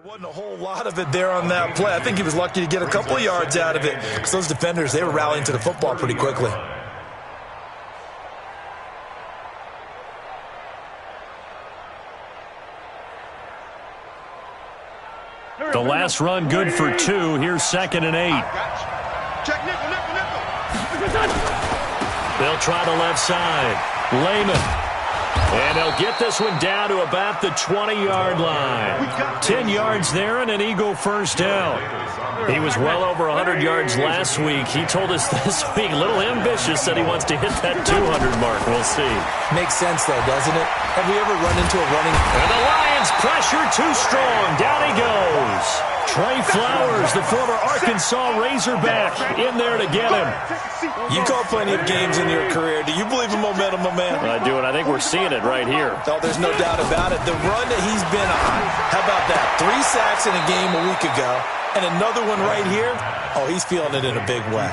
There wasn't a whole lot of it there on that play. I think he was lucky to get a couple of yards out of it because those defenders, they were rallying to the football pretty quickly. The last run good for 2. Here's 2nd and 8. Check nickel. They'll try the left side. Lehman. And they'll get this one down to about the 20-yard line. 10 yards there and an Eagle first down. He was well over 100 yards last week. He told us this week, a little ambitious, said he wants to hit that 200 mark. We'll see. Makes sense, though, doesn't it? Have we ever run into a running... And the Lions pressure too strong. Down he goes. Trey Flowers, the former Arkansas Razorback, in there to get him. You call plenty of games in your career. Do you believe in momentum, my man? I do, and I think we're seeing it right here. Oh, there's no doubt about it. The run that he's been on, how about that? 3 sacks in a game a week ago, and another one right here. Oh, he's feeling it in a big way.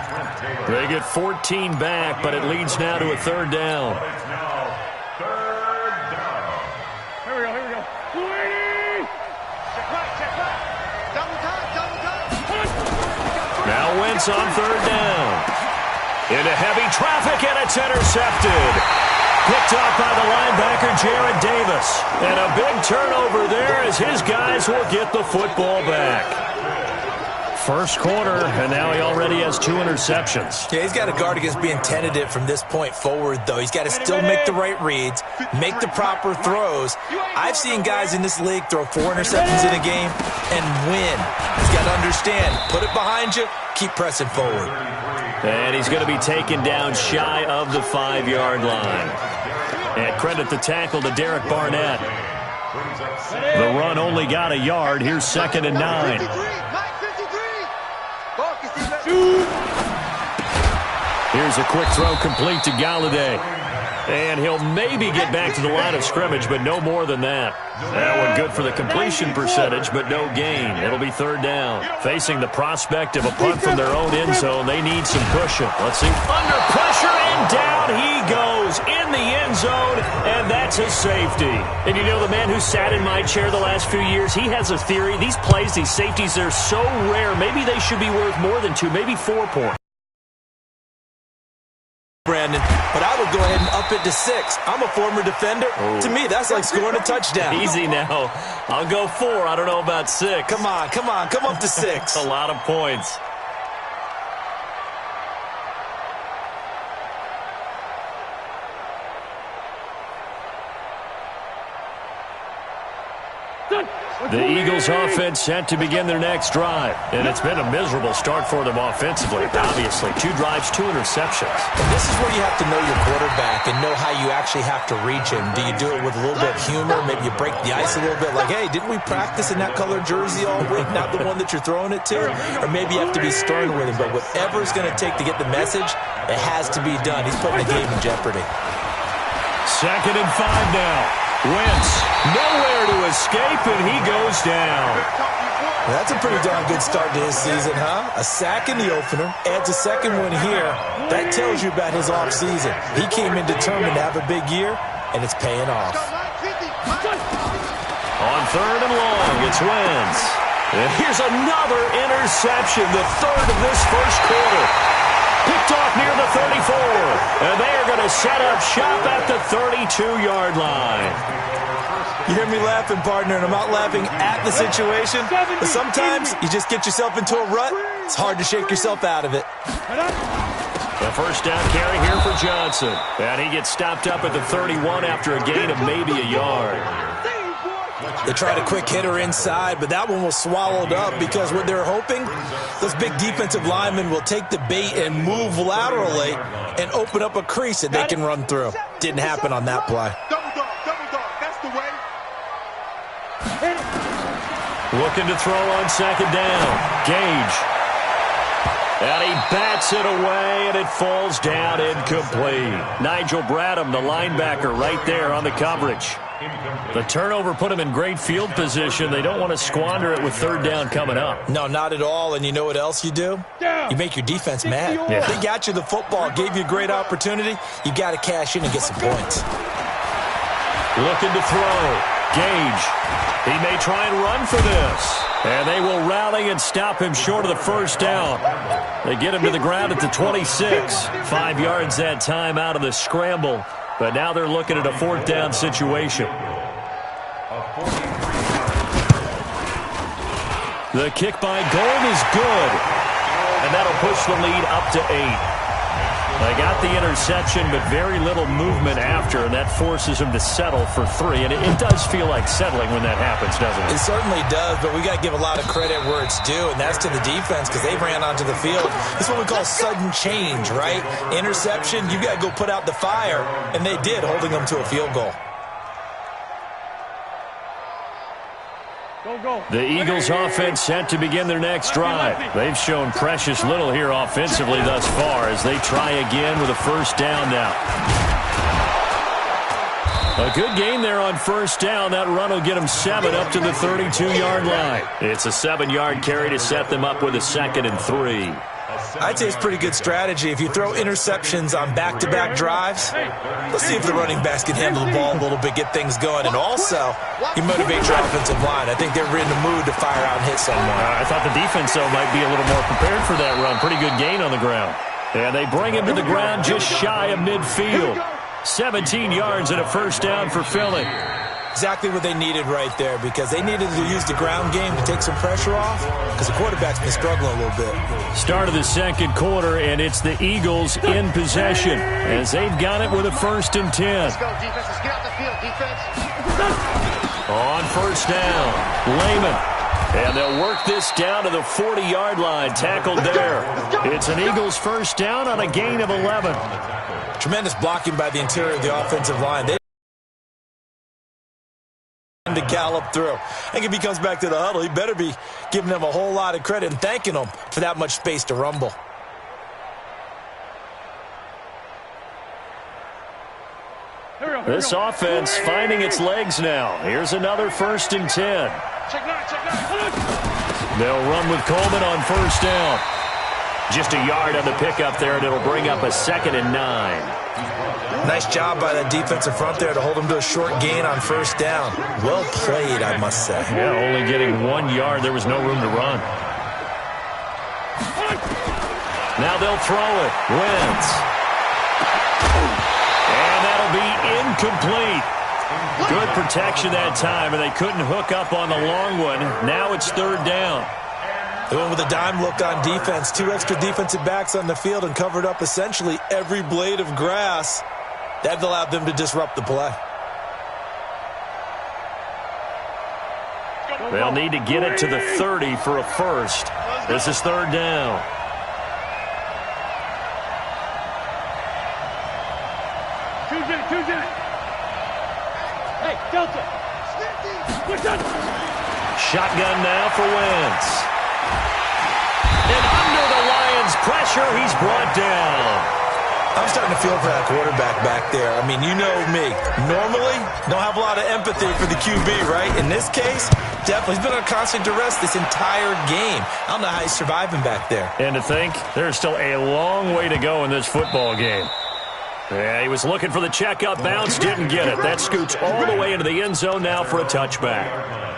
They get 14 back, but it leads now to a 3rd down. Here we go. Now Wentz on 3rd down. Into heavy traffic, and it's intercepted. Picked off by the linebacker, Jarrad Davis. And a big turnover there as his guys will get the football back. First quarter, and now he already has 2 interceptions. Yeah, he's got to guard against being tentative from this point forward, though. He's got to still make the right reads, make the proper throws. I've seen guys in this league throw 4 interceptions in a game and win. He's got to understand, put it behind you, keep pressing forward. And he's going to be taken down shy of the 5-yard line. And credit the tackle to Derek Barnett. The run only got a yard. Here's 2nd and 9. Here's a quick throw complete to Galladay. And he'll maybe get back to the line of scrimmage, but no more than that. That one good for the completion percentage, but no gain. It'll be 3rd down. Facing the prospect of a punt from their own end zone, they need some cushion. Let's see. Under pressure, and down he goes in the end zone, and that's a safety. And you know, the man who sat in my chair the last few years, he has a theory. These plays, these safeties, they're so rare. Maybe they should be worth more than 2, maybe 4 points. Brandon, but I would go ahead and up it to 6. I'm a former defender. Oh. To me, that's like scoring a touchdown. Easy now. I'll go 4. I don't know about 6. Come on. Come up to 6. A lot of points. The Eagles offense set to begin their next drive. And it's been a miserable start for them offensively. Obviously, 2 drives, 2 interceptions. And this is where you have to know your quarterback and know how you actually have to reach him. Do you do it with a little bit of humor? Maybe you break the ice a little bit. Like, hey, didn't we practice in that color jersey all week? Not the one that you're throwing it to? Or maybe you have to be stern with him. But whatever it's going to take to get the message, it has to be done. He's putting the game in jeopardy. 2nd and 5 now. Wentz, nowhere to escape, and he goes down. That's a pretty darn good start to his season, huh? A sack in the opener, adds a 2nd one here. That tells you about his offseason. He came in determined to have a big year, and it's paying off. On 3rd and long, it's Wentz. And here's another interception, the 3rd of this first quarter. Picked off near the 34, and they are going to set up shop at the 32-yard line. You hear me laughing, partner, and I'm not laughing at the situation, but sometimes you just get yourself into a rut. It's hard to shake yourself out of it. The first down carry here for Johnson, and he gets stopped up at the 31 after a gain of maybe a yard. They tried a quick hitter inside, but that one was swallowed up because what they're hoping, those big defensive linemen will take the bait and move laterally and open up a crease that they can run through. Didn't happen on that play. Double dog, that's the way. Looking to throw on 2nd down. Gage. And he bats it away, and it falls down incomplete. Nigel Bradham, the linebacker, right there on the coverage. The turnover put him in great field position. They don't want to squander it with 3rd down coming up. No, not at all. And you know what else you do? You make your defense mad. Yeah. They got you the football, gave you a great opportunity. You got to cash in and get some points. Looking to throw. Gage. He may try and run for this. And they will rally and stop him short of the first down. They get him to the ground at the 26. 5 yards that time out of the scramble. But now they're looking at a 4th down situation. The kick by Gold is good. And that'll push the lead up to 8. They got the interception, but very little movement after, and that forces them to settle for 3. And it does feel like settling when that happens, doesn't it? It certainly does, but we got to give a lot of credit where it's due, and that's to the defense because they ran onto the field. This is what we call sudden change, right? Interception, you got to go put out the fire, and they did, holding them to a field goal. The Eagles offense set to begin their next drive. They've shown precious little here offensively thus far as they try again with a first down now. A good gain there on first down. That run will get them 7 up to the 32-yard line. It's a 7-yard carry to set them up with a 2nd and 3. I'd say it's pretty good strategy. If you throw interceptions on back-to-back drives, let's see if the running backs can handle the ball a little bit, get things going. And also, you motivate your offensive line. I think they're in the mood to fire out and hit someone. I thought the defense, though, might be a little more prepared for that run. Pretty good gain on the ground. And they bring him to the ground just shy of midfield. 17 yards and a first down for Philly. Exactly what they needed right there because they needed to use the ground game to take some pressure off because the quarterback's been struggling a little bit. Start of the second quarter, and it's the Eagles in possession as they've got it with a 1st and 10. Let's go, defense. Let's get out the field, defense. On first down, Lehman. And they'll work this down to the 40-yard line, tackled there. It's an Eagles first down on a gain of 11. Tremendous blocking by the interior of the offensive line. They to gallop through. I think if he comes back to the huddle, he better be giving them a whole lot of credit and thanking them for that much space to rumble. This offense finding its legs now. Here's another 1st and 10. They'll run with Coleman on first down. Just a yard on the pickup there, and it'll bring up a 2nd and 9. Nice job by that defensive front there to hold them to a short gain on first down. Well played, I must say. Yeah, only getting 1 yard. There was no room to run. Now they'll throw it. Wentz. And that'll be incomplete. Good protection that time, and they couldn't hook up on the long one. Now it's 3rd down. They went with a dime look on defense. 2 extra defensive backs on the field and covered up essentially every blade of grass. That allowed them to disrupt the play. They'll need to get it to the 30 for a first. This is 3rd down. Hey, Delta. Shotgun now for Wentz. And under the Lions' pressure, he's brought down. I'm starting to feel for that quarterback back there. I mean, you know me. Normally, don't have a lot of empathy for the QB, right? In this case, definitely. He's been on constant duress this entire game. I don't know how he's surviving back there. And to think, there's still a long way to go in this football game. Yeah, he was looking for the checkup bounce, didn't get it. That scoots all the way into the end zone now for a touchback.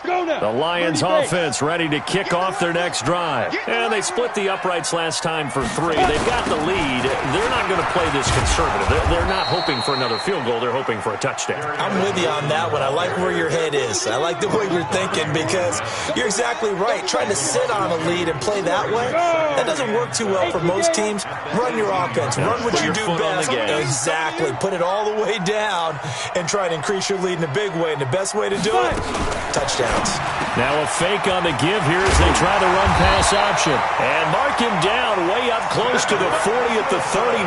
The Lions offense ready to kick off their next drive. And they split the uprights last time for 3. They've got the lead. They're not going to play this conservative. They're not hoping for another field goal. They're hoping for a touchdown. I'm with you on that one. I like where your head is. I like the way you're thinking because you're exactly right. Trying to sit on a lead and play that way, that doesn't work too well for most teams. Run your offense. Run what you do best. Exactly. Put it all the way down and try to increase your lead in a big way. And the best way to do it, touchdowns. Now a fake on the give here as they try the run-pass option. And mark him down way up close to the 40 at the 39.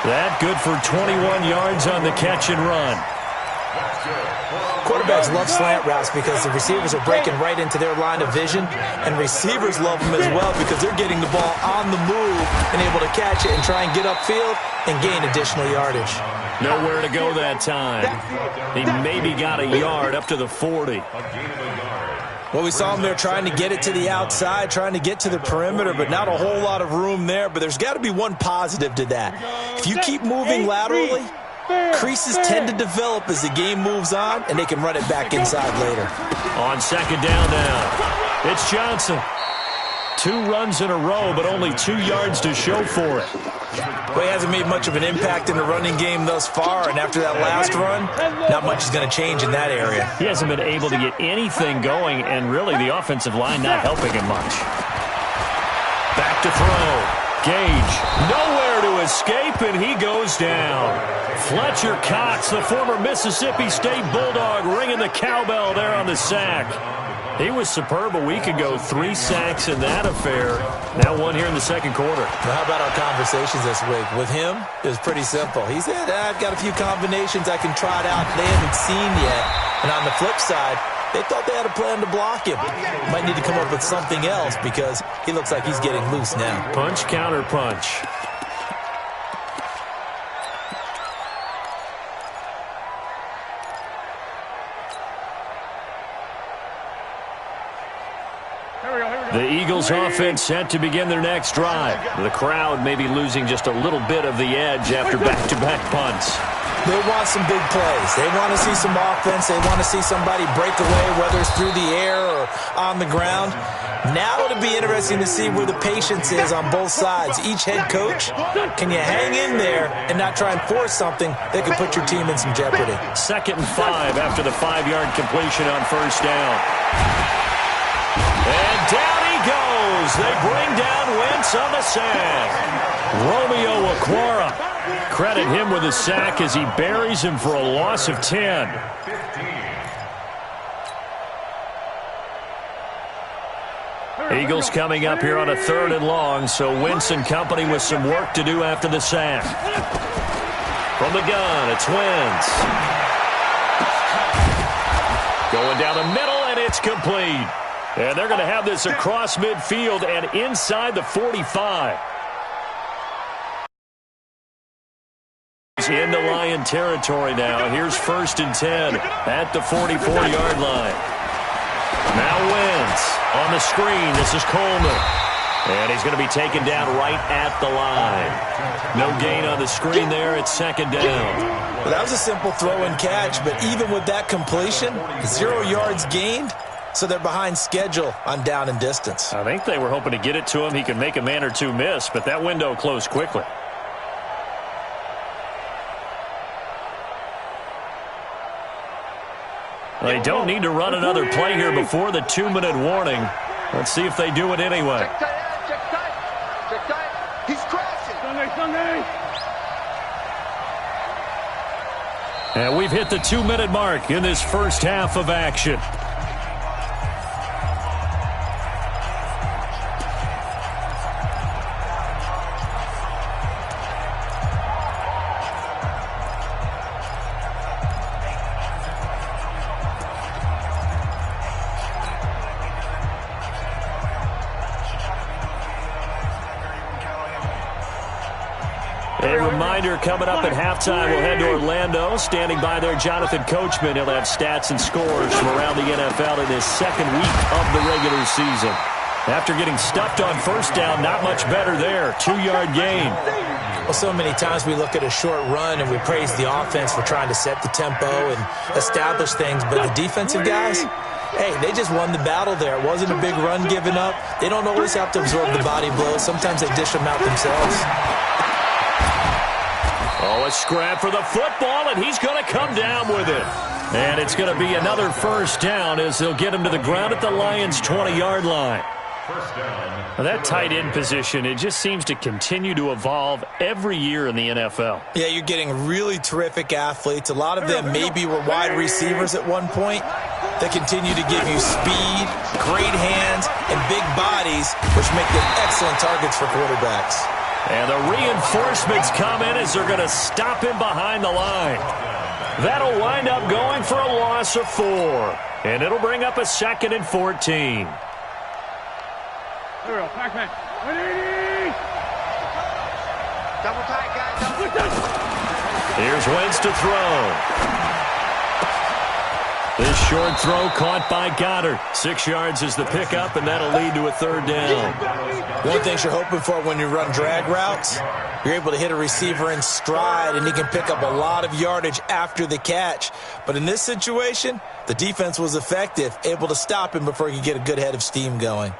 That good for 21 yards on the catch and run. Quarterbacks love slant routes because the receivers are breaking right into their line of vision, and receivers love them as well because they're getting the ball on the move and able to catch it and try and get upfield and gain additional yardage. Nowhere to go that time. He maybe got a yard up to the 40. Well, we saw him there trying to get it to the outside, trying to get to the perimeter, but not a whole lot of room there. But there's got to be one positive to that. If you keep moving laterally, Creases tend to develop as the game moves on, and they can run it back inside later. On second down now, it's Johnson. 2 runs in a row, but only 2 yards to show for it. Well, he hasn't made much of an impact in the running game thus far, and after that last run, not much is going to change in that area. He hasn't been able to get anything going, and really the offensive line not helping him much. Back to throw. Gage, nowhere to escape, and he goes down. Fletcher Cox, the former Mississippi State Bulldog, ringing the cowbell there on the sack. He was superb a week ago, 3 sacks in that affair. Now 1 here in the second quarter. Now, how about our conversations this week? With him, it was pretty simple. He said, I've got a few combinations I can try it out they haven't seen yet. And on the flip side, they thought they had a plan to block him. Might need to come up with something else because he looks like he's getting loose now. Punch, counter punch. The Eagles offense set to begin their next drive. The crowd may be losing just a little bit of the edge after back-to-back punts. They want some big plays. They want to see some offense. They want to see somebody break away, whether it's through the air or on the ground. Now it'll be interesting to see where the patience is on both sides. Each head coach, can you hang in there and not try and force something that could put your team in some jeopardy? 2nd and 5 after the 5-yard completion on first down. And down he goes. They bring down Wentz on the sack. Romeo Okwara. Credit him with a sack as he buries him for a loss of 10. Eagles coming up here on a 3rd and long, so Wentz and company with some work to do after the sack. From the gun, it's Wentz. Going down the middle, and it's complete. And they're going to have this across midfield and inside the 45. Into Lion territory now. Here's 1st and 10 at the 44-yard line. Now Wentz on the screen. This is Coleman. And he's going to be taken down right at the line. No gain on the screen there. It's 2nd down. Well, that was a simple throw and catch, but even with that completion, 0 yards gained, so they're behind schedule on down and distance. I think they were hoping to get it to him. He could make a man or two miss, but that window closed quickly. They don't need to run another play here before the 2-minute warning. Let's see if they do it anyway. Check tight. Check tight. He's crashing. Sunday. And we've hit the 2-minute mark in this first half of action. Coming up at halftime, we'll head to Orlando. Standing by there, Jonathan Coachman. He'll have stats and scores from around the NFL in his 2nd week of the regular season. After getting stuffed on first down, not much better there. 2-yard gain. Well, so many times we look at a short run and we praise the offense for trying to set the tempo and establish things, but the defensive guys, hey, they just won the battle there. It wasn't a big run given up. They don't always have to absorb the body blows. Sometimes they dish them out themselves. Oh, a scrap for the football, and he's going to come down with it. And it's going to be another 1st down as they'll get him to the ground at the Lions' 20-yard line. Now, that tight end position, it just seems to continue to evolve every year in the NFL. Yeah, you're getting really terrific athletes. A lot of them maybe were wide receivers at one point. They continue to give you speed, great hands, and big bodies, which make them excellent targets for quarterbacks. And the reinforcements come in as they're going to stop him behind the line. That'll wind up going for a loss of 4. And it'll bring up a 2nd and 14. Here we go, Pac-Man. 180! Double tight, guys. Double tight. Here's Wentz to throw. This short throw caught by Goddard. 6 yards is the pickup, and that'll lead to a third down. One thing you're hoping for when you run drag routes, you're able to hit a receiver in stride, and he can pick up a lot of yardage after the catch. But in this situation, the defense was effective, able to stop him before he could get a good head of steam going.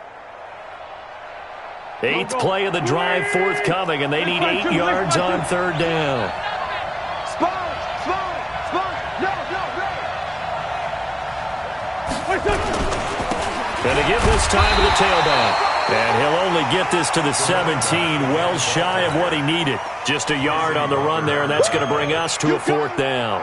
8th play of the drive forthcoming, and they need 8 yards on third down. Going to give this time to the tailback. And he'll only get this to the 17, well shy of what he needed. Just a yard on the run there, and that's going to bring us to a 4th down.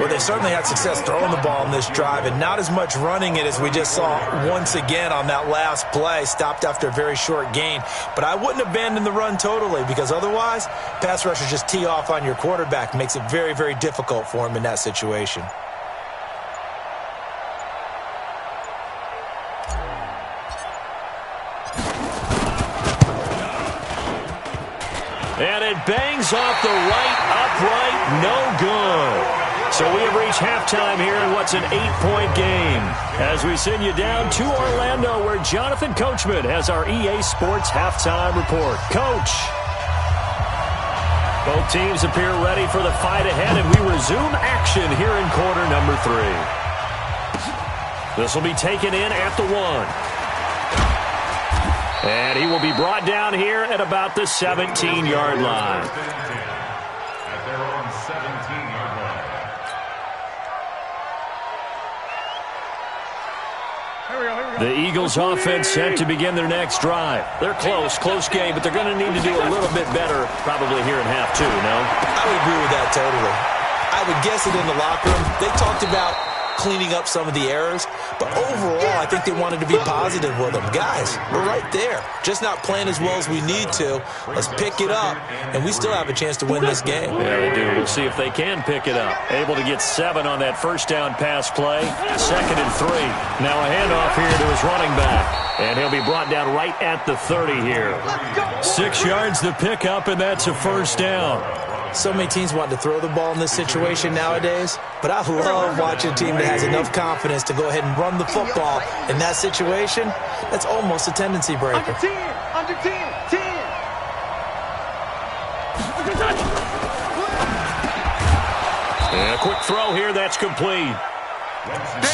Well, they certainly had success throwing the ball in this drive, and not as much running it as we just saw once again on that last play. Stopped after a very short gain. But I wouldn't abandon the run totally, because otherwise, pass rushers just tee off on your quarterback. Makes it very, very difficult for him in that situation. And it bangs off the right upright, no good. So we have reached halftime here in what's an 8-point game. As we send you down to Orlando, where Jonathan Coachman has our EA Sports halftime report. Coach. Both teams appear ready for the fight ahead, and we resume action here in quarter number 3. This will be taken in at the 1. And he will be brought down here at about the 17-yard line. At their own 17-yard line. The Eagles offense set to begin their next drive. They're close game, but they're going to need to do a little bit better probably here in half 2, no? I would agree with that totally. I would guess it in the locker room. They talked about cleaning up some of the errors, but overall, I think they wanted to be positive with them. Guys, we're right there. Just not playing as well as we need to. Let's pick it up, and we still have a chance to win this game. Yeah, they do. We'll see if they can pick it up. Able to get 7 on that first down pass play. 2nd and 3. Now a handoff here to his running back, and he'll be brought down right at the 30 here. 6 yards the pickup, and that's a first down. So many teams want to throw the ball in this situation nowadays, but I love watching a team that has enough confidence to go ahead and run the football. In that situation, that's almost a tendency breaker. Under 10, under 10, 10. And a quick throw here, that's complete.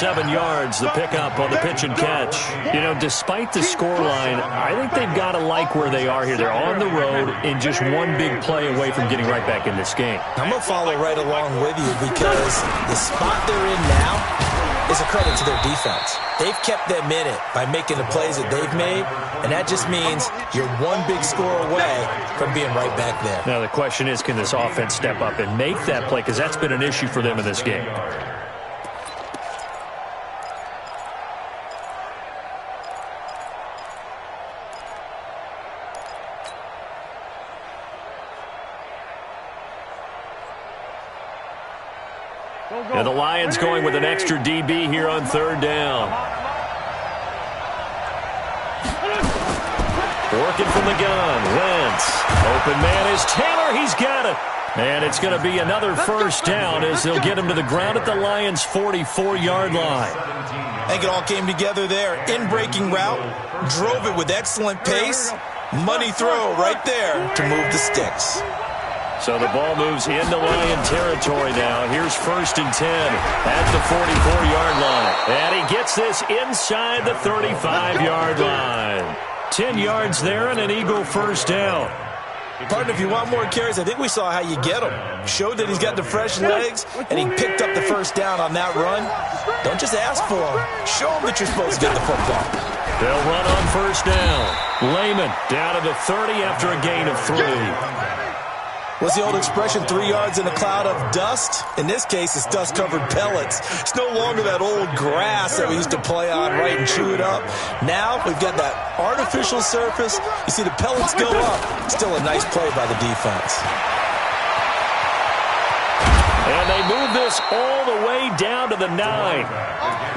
7 yards, the pickup on the pitch and catch. You know, despite the scoreline, I think they've got to like where they are here. They're on the road and just one big play away from getting right back in this game. I'm going to follow right along with you because the spot they're in now is a credit to their defense. They've kept them in it by making the plays that they've made, and that just means you're one big score away from being right back there. Now the question is, can this offense step up and make that play? Because that's been an issue for them in this game. And the Lions going with an extra DB here on third down. Working from the gun. Wentz. Open man is Taylor. He's got it. And it's going to be another first down as they'll get him to the ground at the Lions' 44-yard line. I think it all came together there. In-breaking route. Drove it with excellent pace. Money throw right there to move the sticks. So the ball moves into Lion territory now. Here's 1st and 10 at the 44-yard line. And he gets this inside the 35-yard line. 10 yards there and an Eagle first down. Partner, if you want more carries, I think we saw how you get him. Showed that he's got the fresh legs, and he picked up the first down on that run. Don't just ask for him. Show him that you're supposed to get the football. They'll run on first down. Layman down to the 30 after a gain of 3. What's the old expression, 3 yards in a cloud of dust? In this case, it's dust-covered pellets. It's no longer that old grass that we used to play on, right, and chew it up. Now we've got that artificial surface. You see the pellets go up. Still a nice play by the defense. And they move this all the way down to the 9.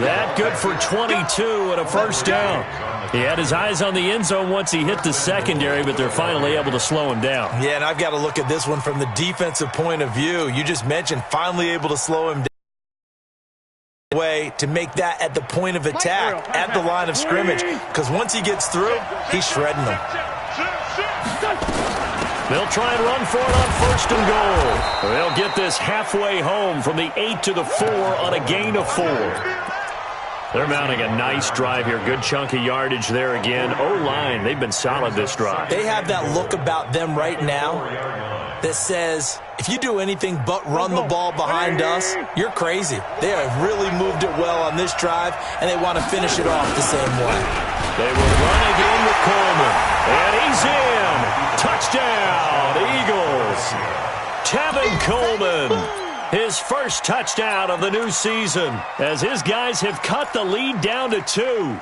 That good for 22 and a first down. He had his eyes on the end zone once he hit the secondary, but they're finally able to slow him down. Yeah, and I've got to look at this one from the defensive point of view. You just mentioned finally able to slow him down. Way strategic to make that at the point of attack, at the line of scrimmage, because once he gets through, he's shredding them. They'll try and run for it on 1st and goal. They'll get this halfway home from the 8 to the 4 on a gain of 4. They're mounting a nice drive here. Good chunk of yardage there again. O-line, they've been solid this drive. They have that look about them right now that says, if you do anything but run the ball behind us, you're crazy. They have really moved it well on this drive, and they want to finish it off the same way. They will run again with Coleman. And he's in. Touchdown, Eagles. Tevin Coleman. His first touchdown of the new season as his guys have cut the lead down to 2.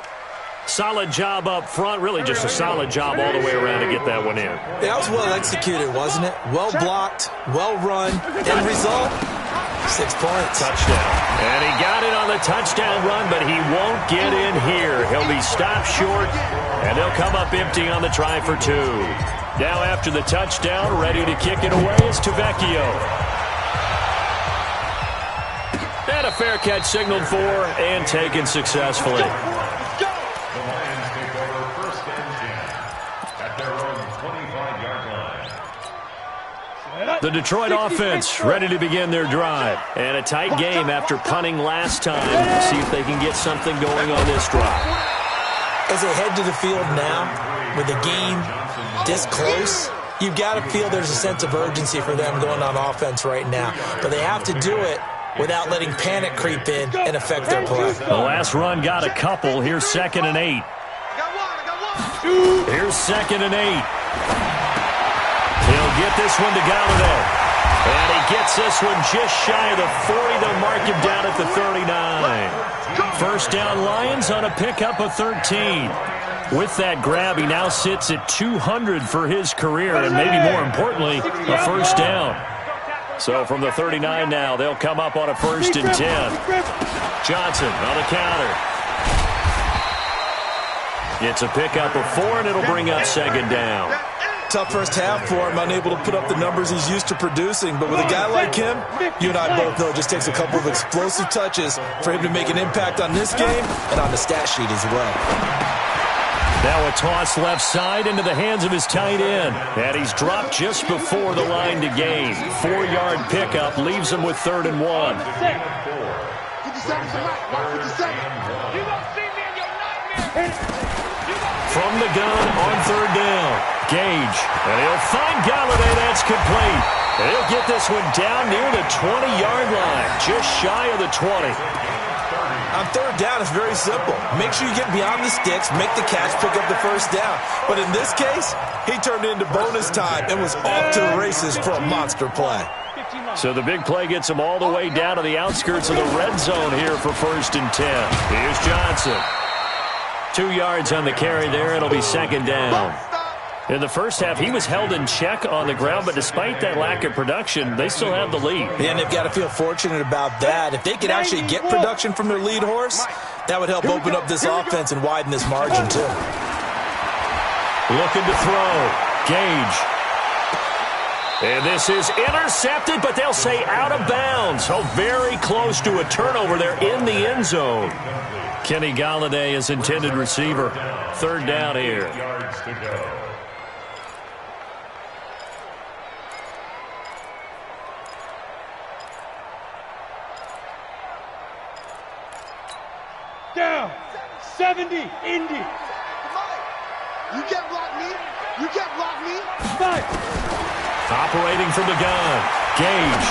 Solid job up front. Really just a solid job all the way around to get that one in. That was well executed, wasn't it? Well blocked, well run. End result, 6 points. Touchdown. And he got it on the touchdown run, but he won't get in here. He'll be stopped short, and they'll come up empty on the try for 2. Now after the touchdown, ready to kick it away is Tavecchio. And a fair catch signaled for and taken successfully. The Detroit offense ready to begin their drive. And a tight game after punting last time. See if they can get something going on this drive. As they head to the field now, with the game this close, you've got to feel there's a sense of urgency for them going on offense right now. But they have to do it without letting panic creep in and affect their play. The last run got a couple. Here's 2nd and 8. Here's 2nd and 8. He'll get this one to Galladay. And he gets this one just shy of the 40. They'll mark him down at the 39. First down Lions on a pickup of 13. With that grab, he now sits at 200 for his career, and maybe more importantly, a first down. So from the 39 now, they'll come up on a 1st and 10. Johnson on the counter. It's a pickup of 4, and it'll bring up 2nd down. Tough first half for him, unable to put up the numbers he's used to producing. But with a guy like him, you and I both know it just takes a couple of explosive touches for him to make an impact on this game and on the stat sheet as well. Now a toss left side into the hands of his tight end. And he's dropped just before the line to gain. 4-yard pickup leaves him with 3rd and 1. From the gun on 3rd down. Gage. And he'll find Galladay. That's complete. And he'll get this one down near the 20-yard line. Just shy of the 20. On 3rd down, it's very simple. Make sure you get beyond the sticks, make the catch, pick up the first down. But in this case, he turned into bonus time and was off to the races for a monster play. So the big play gets him all the way down to the outskirts of the red zone here for 1st and 10. Here's Johnson. 2 yards on the carry there. It'll be 2nd down. In the first half, he was held in check on the ground, but despite that lack of production, they still have the lead. And they've got to feel fortunate about that. If they could actually get production from their lead horse, that would help open up this offense and widen this margin, too. Looking to throw. Gage. And this is intercepted, but they'll say out of bounds. So very close to a turnover there in the end zone. Kenny Galladay is intended receiver. 3rd down here. Down. 70, Indy. You can't block me. You can't block me. Fight. Operating from the gun. Gage.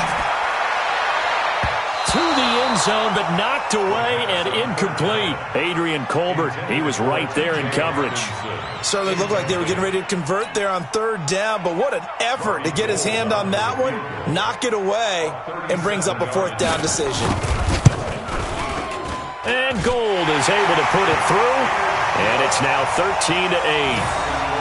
To the end zone, but knocked away and incomplete. Adrian Colbert, he was right there in coverage. Certainly looked like they were getting ready to convert there on 3rd down, but what an effort to get his hand on that one, knock it away, and brings up a 4th down decision. And Gold is able to put it through, and it's now 13-8.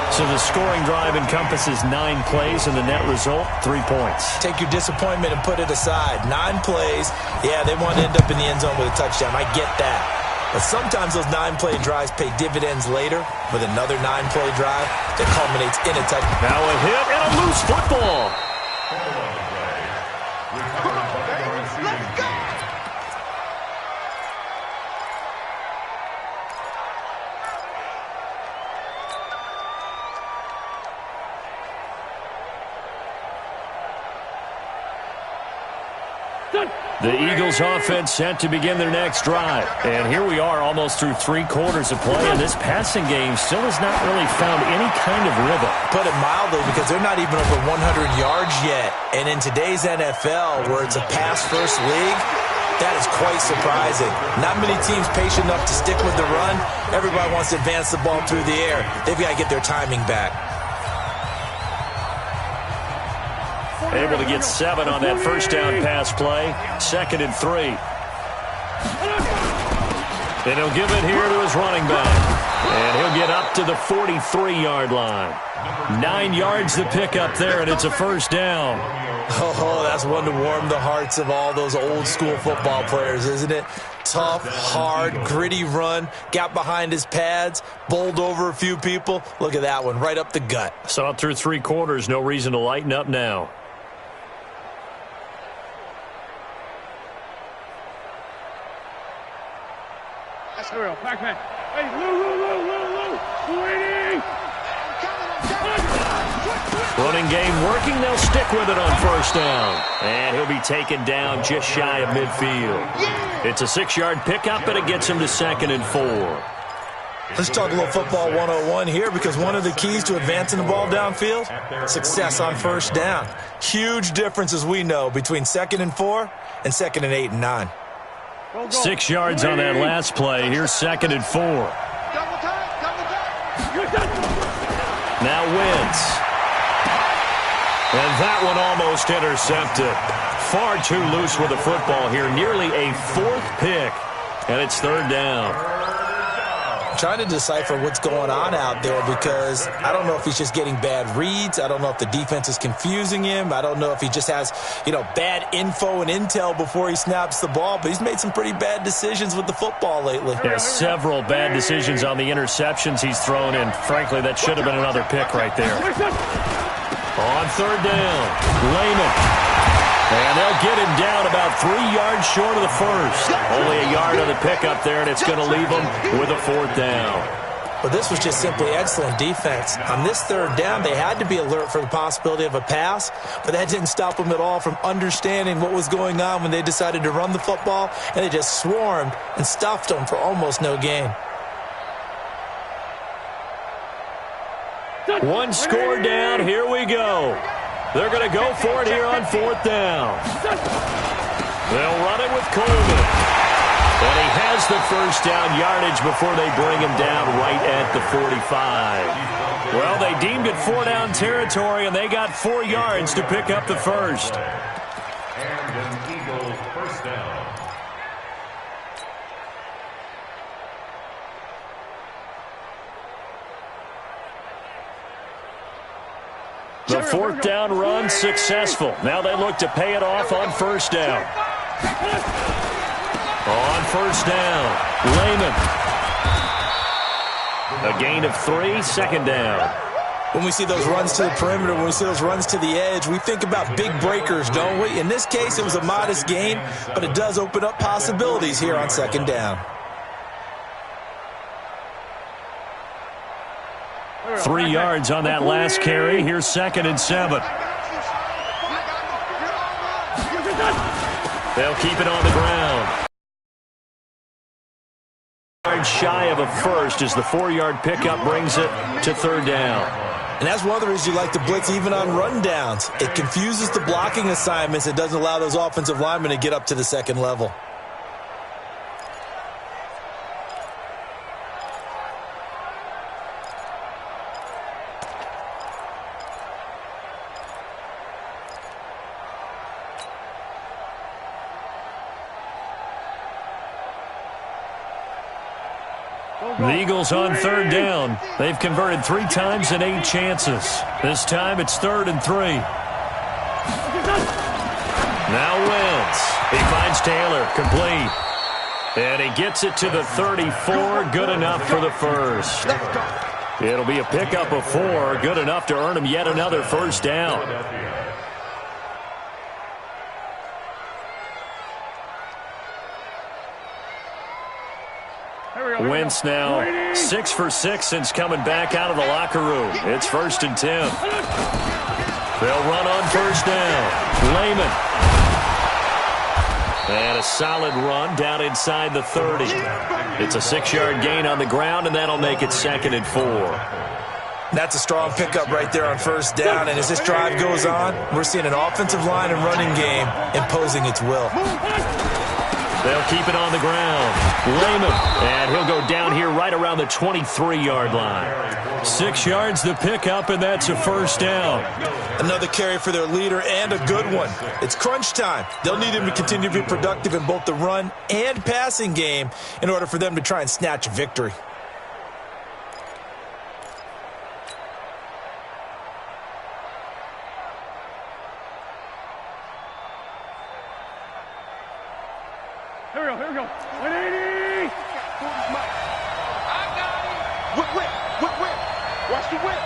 So the scoring drive encompasses 9 plays, and the net result, 3 points. Take your disappointment and put it aside. 9 plays, yeah, they want to end up in the end zone with a touchdown. I get that. But sometimes those 9-play drives pay dividends later with another 9-play drive that culminates in a touchdown. Now a hit and a loose football. The Eagles offense set to begin their next drive. And here we are almost through 3 quarters of play, and this passing game still has not really found any kind of rhythm. Put it mildly, because they're not even over 100 yards yet. And in today's NFL, where it's a pass-first league, that is quite surprising. Not many teams patient enough to stick with the run. Everybody wants to advance the ball through the air. They've got to get their timing back. Able to get 7 on that first down pass play. 2nd and 3. And he'll give it here to his running back. And he'll get up to the 43-yard line. 9 yards to pick up there, and it's a first down. Oh, that's one to warm the hearts of all those old-school football players, isn't it? Tough, hard, gritty run. Got behind his pads, bowled over a few people. Look at that one, right up the gut. Saw it through 3 quarters. No reason to lighten up now. Pac-Man. Hey, Lou. Waiting. Running game working. They'll stick with it on first down. And he'll be taken down just shy of midfield. It's a 6-yard pickup, and it gets him to 2nd and 4. Let's talk a little football 101 here, because one of the keys to advancing the ball downfield, success on first down. Huge difference, as we know, between 2nd and 4 and 2nd and 8 and 9. 6 yards on that last play. Here's 2nd and 4. Now Wentz. And that one almost intercepted. Far too loose with the football here. Nearly a 4th pick. And it's 3rd down. Trying to decipher what's going on out there, because I don't know if he's just getting bad reads. I don't know if the defense is confusing him. I don't know if he just has, bad info and intel before he snaps the ball, but he's made some pretty bad decisions with the football lately. Yeah, several bad decisions on the interceptions he's thrown in. Frankly, that should have been another pick right there. On 3rd down, Lehman. And they'll get him down about 3 yards short of the first. Only a yard on the pickup there, and it's going to leave him with a 4th down. But this was just simply excellent defense. On this 3rd down, they had to be alert for the possibility of a pass, but that didn't stop them at all from understanding what was going on when they decided to run the football, and they just swarmed and stuffed them for almost no gain. 1 score down. Here we go. They're going to go for it here on 4th down. They'll run it with Coleman. And he has the first down yardage before they bring him down right at the 45. Well, they deemed it 4-down territory, and they got 4 yards to pick up the first. And an Eagles first down. The 4th down run successful. Now they look to pay it off on first down. On first down, Lehman. A gain of 3, 2nd down. When we see those runs to the perimeter, when we see those runs to the edge, we think about big breakers, don't we? In this case, it was a modest gain, but it does open up possibilities here on 2nd down. 3 yards on that last carry. Here's 2nd and 7. They'll keep it on the ground. Shy of a first as the 4-yard pickup brings it to 3rd down. And that's one of the reasons you like to blitz even on rundowns. It confuses the blocking assignments. It doesn't allow those offensive linemen to get up to the 2nd level. The Eagles on 3rd down. They've converted 3 times in 8 chances. This time it's 3rd and 3. Now Wentz. He finds Taylor, complete. And he gets it to the 34, good enough for the first. It'll be a pickup of 4, good enough to earn him yet another first down. Wentz now 6 for 6 since coming back out of the locker room. It's 1st and 10. They'll run on first down. Lehman. And a solid run down inside the 30. It's a 6-yard gain on the ground, and that'll make it 2nd and 4. That's a strong pickup right there on first down. And as this drive goes on, we're seeing an offensive line and running game imposing its will. They'll keep it on the ground. Lehman, and he'll go down here right around the 23-yard line. 6 yards the pickup, and that's a first down. Another carry for their leader, and a good one. It's crunch time. They'll need him to continue to be productive in both the run and passing game in order for them to try and snatch a victory. Here we go. 180! I got it! Whip! Watch the whip!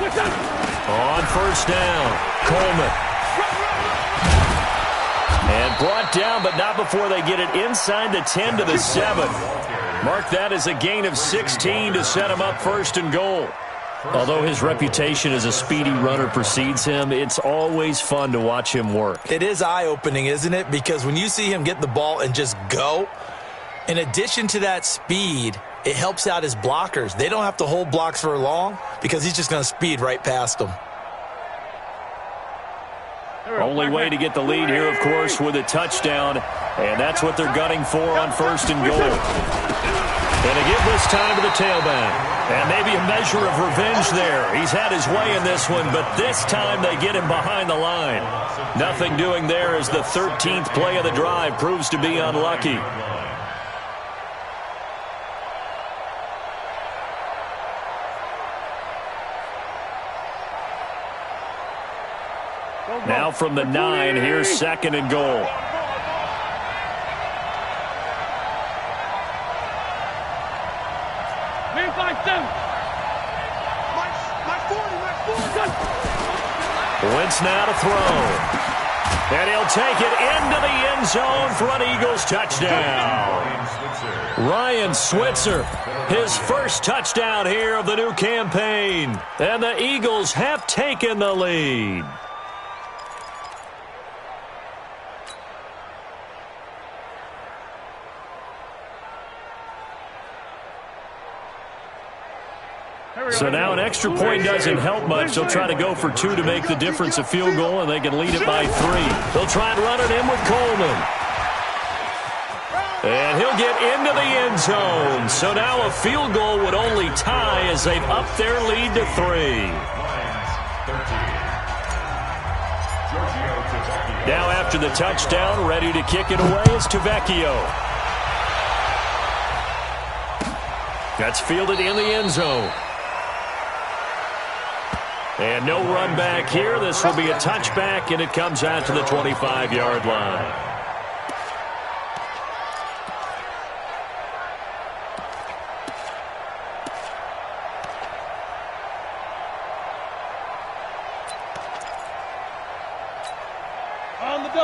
What's up? On first down, Coleman. And brought down, but not before they get it inside the 10 to the 7. Mark that as a gain of 16 to set him up 1st and goal. Although his reputation as a speedy runner precedes him, it's always fun to watch him work. It is eye-opening, isn't it? Because when you see him get the ball and just go, in addition to that speed, it helps out his blockers. They don't have to hold blocks for long because he's just going to speed right past them. Only way to get the lead here, of course, with a touchdown, and that's what they're gunning for on 1st and goal. And to give this time to the tailback. And maybe a measure of revenge there. He's had his way in this one, but this time they get him behind the line. Nothing doing there as the 13th play of the drive proves to be unlucky. Now from the 9, here's 2nd and goal. Wentz now to throw. And he'll take it into the end zone for an Eagles touchdown. Ryan Switzer, his first touchdown here of the new campaign. And the Eagles have taken the lead. So now an extra point doesn't help much. They'll try to go for 2 to make the difference a field goal, and they can lead it by 3. They'll try and run it in with Coleman. And he'll get into the end zone. So now a field goal would only tie as they've upped their lead to 3. Now after the touchdown, ready to kick it away is Tavecchio. That's fielded in the end zone. And no run back here. This will be a touchback, and it comes out to the 25-yard line.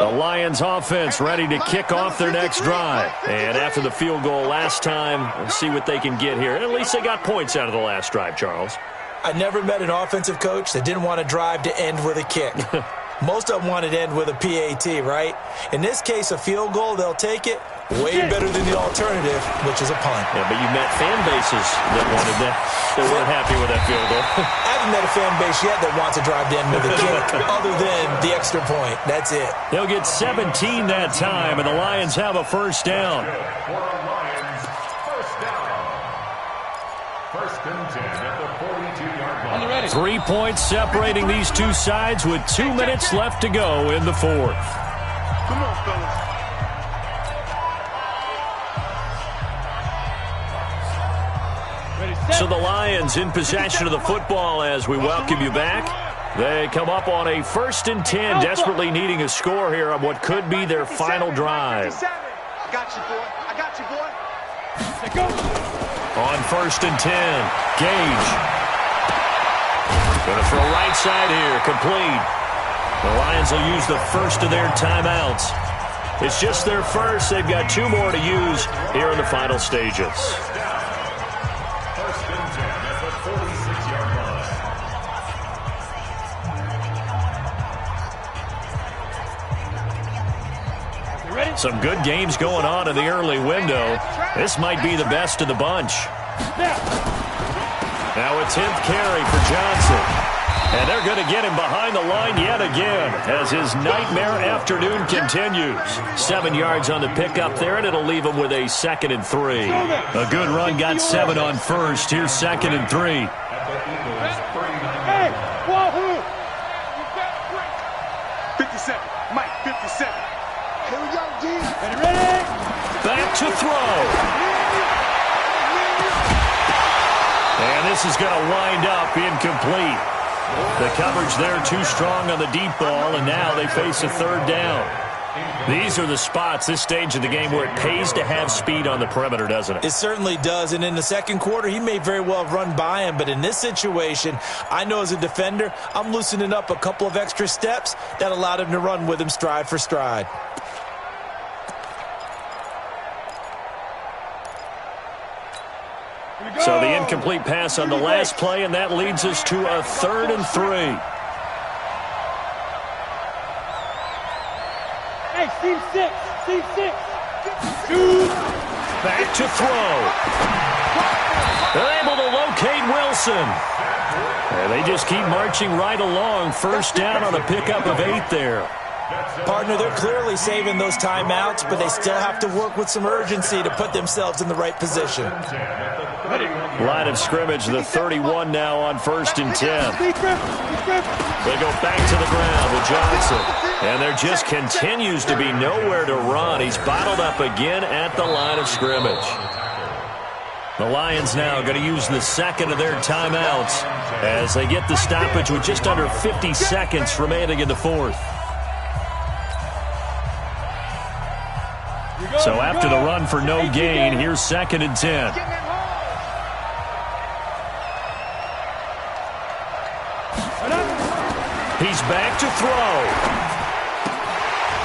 The Lions offense ready to kick off their next drive. And after the field goal last time, we'll see what they can get here. And at least they got points out of the last drive, Charles. I never met an offensive coach that didn't want to drive to end with a kick. Most of them wanted to end with a PAT, right? In this case, a field goal, they'll take it. Way better than the alternative, which is a punt. Yeah, but you met fan bases that wanted that. They weren't happy with that field goal. I haven't met a fan base yet that wants to drive to end with a kick other than the extra point. That's it. They'll get 17 that time, and the Lions have a first down. First and 10 at the 42-yard line. 3 points separating these two sides with 2 minutes left to go in the 4th. Come on, fellas. So the Lions in possession of the football as we welcome you back. They come up on a 1st and 10, desperately needing a score here on what could be their final drive. I got you, boy. I got you, boy. On 1st and 10, Gage. Going to throw right side here, complete. The Lions will use the first of their timeouts. It's just their first. They've got 2 more to use here in the final stages. First and 10 at the 46-yard line. Some good games going on in the early window. This might be the best of the bunch. Now a 10th carry for Johnson. And they're going to get him behind the line yet again as his nightmare afternoon continues. 7 yards on the pickup there, and it'll leave him with a 2nd and 3. A good run got 7 on first. Here's 2nd and 3. Hey, wahoo! 57. Mike, 57. Here we go, G. Ready? Back to throw. And this is going to wind up incomplete. The coverage there too strong on the deep ball, and now they face a 3rd down. These are the spots, this stage of the game, where it pays to have speed on the perimeter, doesn't it? It certainly does, and in the second quarter, he may very well have run by him, but in this situation, I know as a defender, I'm loosening up a couple of extra steps that allowed him to run with him stride for stride. So the incomplete pass on the last play, and that leads us to a 3rd and 3. Hey, Steve 6. Steve 6. Back to throw. They're able to locate Wilson. And they just keep marching right along. First down on a pickup of 8 there. Partner, they're clearly saving those timeouts, but they still have to work with some urgency to put themselves in the right position. Line of scrimmage, the 31 now on 1st and 10. They go back to the ground with Johnson. And there just continues to be nowhere to run. He's bottled up again at the line of scrimmage. The Lions now going to use the 2nd of their timeouts as they get the stoppage with just under 50 seconds remaining in the 4th. So after the run for no gain, here's 2nd and 10. He's back to throw.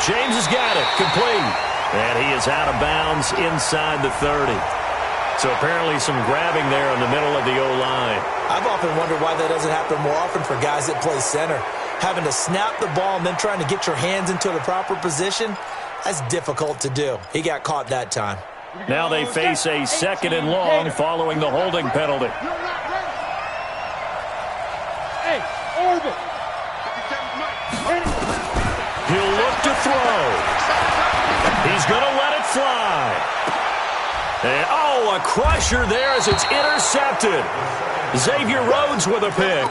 James has got it, complete. And he is out of bounds inside the 30. So apparently some grabbing there in the middle of the O-line. I've often wondered why that doesn't happen more often for guys that play center. Having to snap the ball and then trying to get your hands into the proper position, that's difficult to do. He got caught that time. Now they face a 2nd and long following the holding penalty. Hey, orbit. He'll look to throw. He's going to let it fly. And, oh, a crusher there as it's intercepted. Xavier Rhodes with a pick.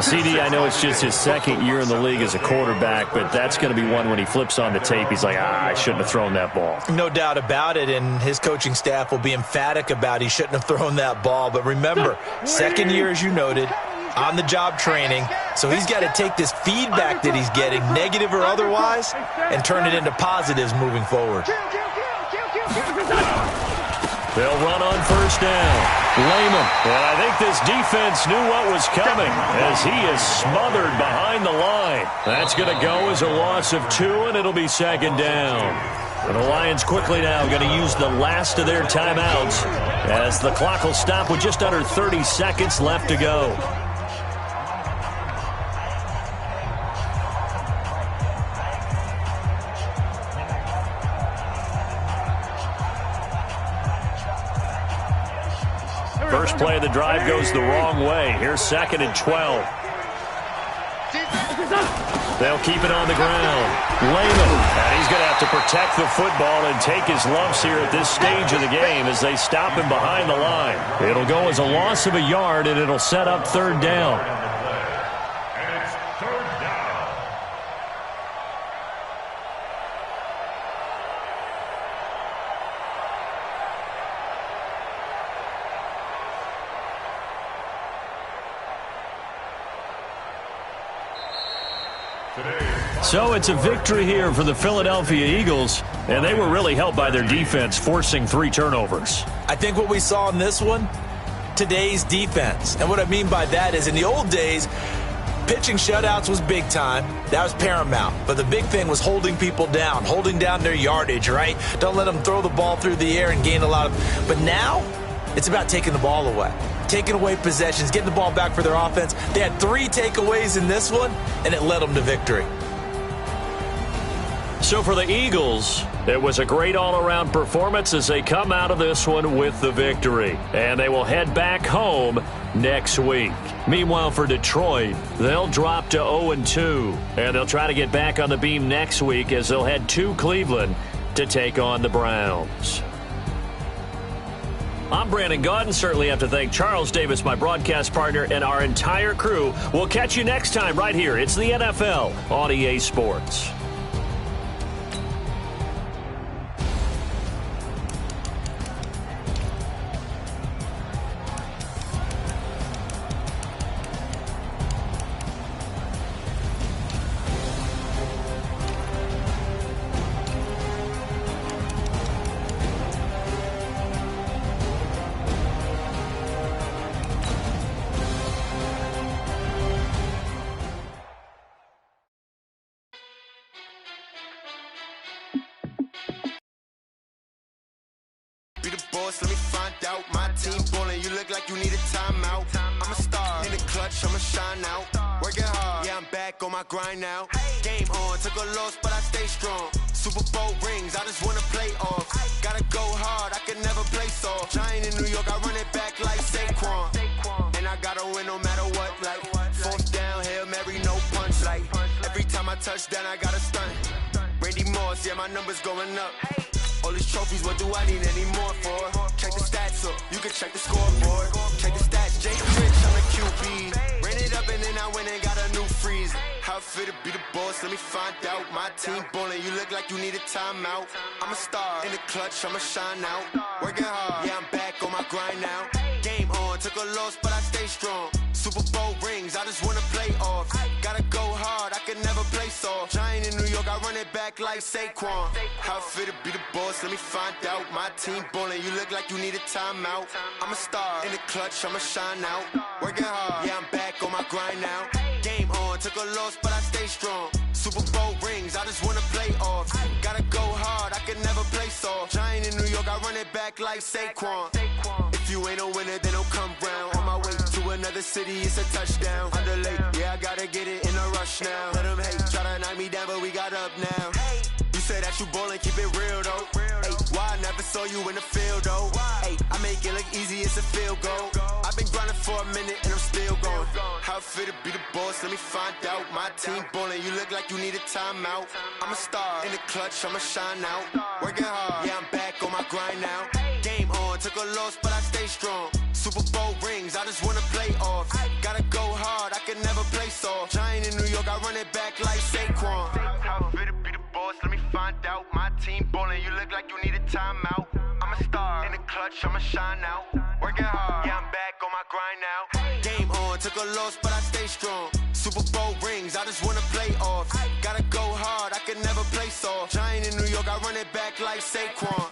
CD, I know it's just his 2nd year in the league as a quarterback, but that's going to be one when he flips on the tape, he's like, I shouldn't have thrown that ball. No doubt about it, and his coaching staff will be emphatic about he shouldn't have thrown that ball. But remember, 2nd year, as you noted, on-the-job training, so he's got to take this feedback that he's getting, negative or otherwise, and turn it into positives moving forward. They'll run on 1st down. Lehman. And I think this defense knew what was coming as he is smothered behind the line. That's going to go as a loss of 2, and it'll be 2nd down. And the Lions quickly now going to use the last of their timeouts as the clock will stop with just under 30 seconds left to go. First play of the drive goes the wrong way. Here's 2nd and 12. They'll keep it on the ground. Lehman. And he's going to have to protect the football and take his lumps here at this stage of the game as they stop him behind the line. It'll go as a loss of a yard, and it'll set up 3rd down. And it's 3rd down. So it's a victory here for the Philadelphia Eagles, and they were really helped by their defense, forcing 3 turnovers. I think what we saw in this one, today's defense. And what I mean by that is in the old days, pitching shutouts was big time. That was paramount. But the big thing was holding people down, holding down their yardage, right? Don't let them throw the ball through the air and gain a lot of... But now, it's about taking the ball away. Taking away possessions, getting the ball back for their offense. They had 3 takeaways in this one, and it led them to victory. So for the Eagles, It was a great all-around performance as they come out of this one with the victory. And they will head back home next week. Meanwhile, for Detroit, they'll drop to 0-2. And they'll try to get back on the beam next week as they'll head to Cleveland to take on the Browns. I'm Brandon Gaudin. Certainly have to thank Charles Davis, my broadcast partner, and our entire crew. We'll catch you next time right here. It's the NFL on EA Sports. Let me find out my team ballin'. You look like you need a timeout. I'm a star in the clutch, I'ma shine out. Working hard, yeah, I'm back on my grind now. Game on, took a loss, but I stay strong. Super Bowl rings, I just wanna play off. Gotta go hard, I can never play soft. Giant in New York, I run it back like Saquon. And I gotta win no matter what, like fourth down, Hail Mary, no punch. Like every time I touch down, I gotta stunt. Randy Moss, yeah, my numbers going up. All these trophies, what do I need any more for? Check the stats up, you can check the scoreboard. Check the stats, Jake Rich, I'm a QB. Ran it up and then I went and got a new freeze. How it feel to be the boss, let me find out. My team ballin', you look like you need a timeout. I'm a star in the clutch, I'ma shine out. Working hard, yeah, I'm back on my grind now. Game on, took a loss, but I stay strong. Super Bowl rings, I just wanna play off. Gotta go hard, I can never play soft. Giant in New York, I run it back like Saquon. How it feel to be the boss, let me find out. My team ballin', you look like you need a timeout. I'm a star in the clutch, I'ma shine out. Working hard, yeah, I'm back on my grind now. Game on, took a loss, but I stay strong. Super Bowl rings, I just wanna play off. Gotta go hard, I can never play soft. Giant in New York, I run it back like Saquon. If you ain't a winner, then don't come round. On my way to another city, it's a touchdown. Underlay, yeah, I gotta get it in a rush now. Let them hate, try to knock me down, but we got up now. You say that you ballin', keep it real though. Hey, why I never saw you in the field though? Hey, I make it look easy, it's a field goal. I've been grinding for a minute and I'm still going. How it feel to be the boss, let me find out. My team ballin', you look like you need a timeout. I'm a star in the clutch, I'ma shine out. Working hard, yeah, I'm back on my grind now. Game on, took a loss, but I stay strong. Super Bowl rings, I just wanna play off. Gotta go hard, I can never play soft. Giant in New York, I run it back like Saquon. How it feel to be the boss, let me find out. My team ballin', you look like you need a timeout. I'm a star in the clutch, I'ma shine out. Working hard, yeah, I'm back on my grind now. Game on, took a loss, but I stay strong. Super Bowl rings, I just wanna play off. Gotta go hard, I can never play soft. Giant in New York, I run it back like Saquon.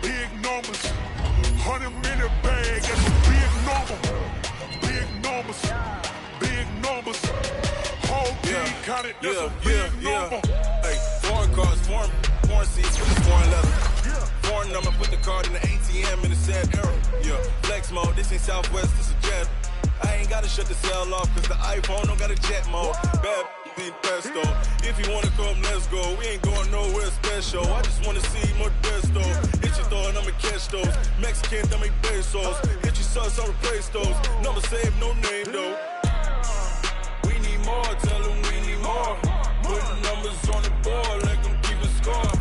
Big numbers, 100-minute bag, that's a big number. Big numbers, whole team counted, that's a big number. Hey, foreign cars, foreign seats, put the foreign leather. Foreign number, put the card in the ATM in the sad era. Yeah, flex mode, this ain't Southwest, this a jet. I ain't gotta shut the cell off, cause the iPhone don't got a jet mode. Bad need pesto. If you wanna come, let's go. We ain't going nowhere special. I just wanna see more Modesto. Hit your throw and I'ma catch those. Mexican, I make pesos. Hit your sauce, I'll replace those. Number saved, no name though. We need more, tell them we need more. Putting numbers on the board, let them keep a score.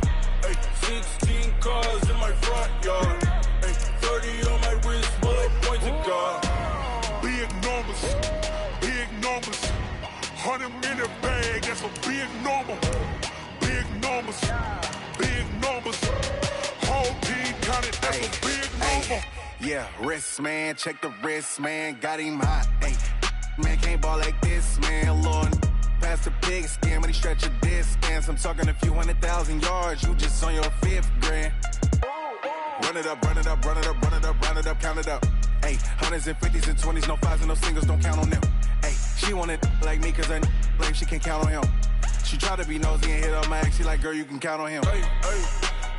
Hey, 16 cars in my front yard. Hey, 30 on my wrist, bullet points of God. Big numbers, 100-minute bag, that's a big number. Big numbers, whole team counted, that's a big number. Yeah, wrist man, check the wrist man, got him hot. Ay, man can't ball like this, man. Lord, past the pigskin when he stretch a distance. I'm talking a few 100,000 yards. You just on your 5th grand. Run it up, run it up, run it up, run it up, run it up, count it up. Hey, hundreds and 50s and 20s, no 5s and no singles, don't count on them. Hey, she want it like me cause her like she can count on him. She try to be nosy and hit on my ex, she like, girl, you can count on him. Hey,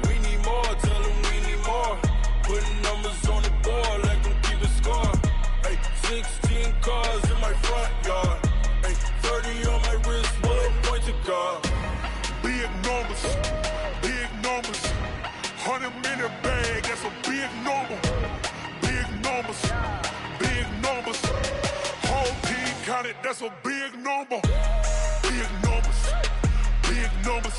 we need more, tell them we need more. Putting numbers on the board, like them keep a score. Hey, 16 cars in my front yard. Hey, 30 on my wrist, bullet point to God. Big numbers, big numbers. 100 minute bag, that's a big number. Big numbers, big numbers. Whole team counted, that's a big number. Big numbers, big numbers.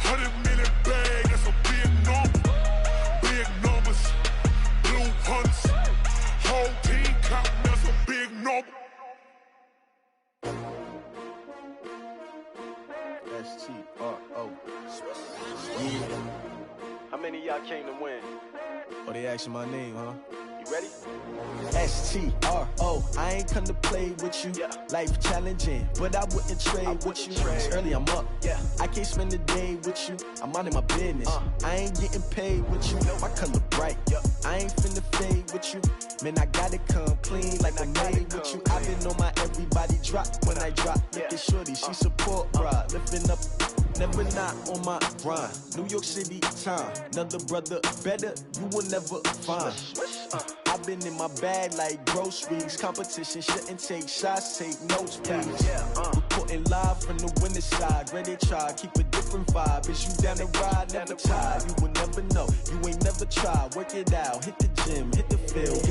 100 minute bag, that's a big number. Big numbers, blue hunts. Whole team counting, that's a big number. S-T-R-O. Yeah. How many of y'all came to win? Oh, they asking my name, huh? You ready? S-T-R-O. I ain't come to play with you. Yeah. Life challenging, but I wouldn't trade with you. It's early, I'm up. Yeah. I can't spend the day with you. I'm minding my business. I ain't getting paid with you. My color bright. Yeah. I ain't finna fade with you. Man, I gotta come clean like I'm made with you. I've been on my everybody drop when I drop. Look at shorty, she support, bruh. Lifting up. Never not on my grind. New York City time. Another brother better, you will never find. I've been in my bag like groceries. Competition shouldn't take shots, take notes, please. Reporting live from the winning side. Ready to try, keep a different vibe. Is you down the ride, never tired. You will never know, you ain't never tried. Work it out, hit the gym, hit the field.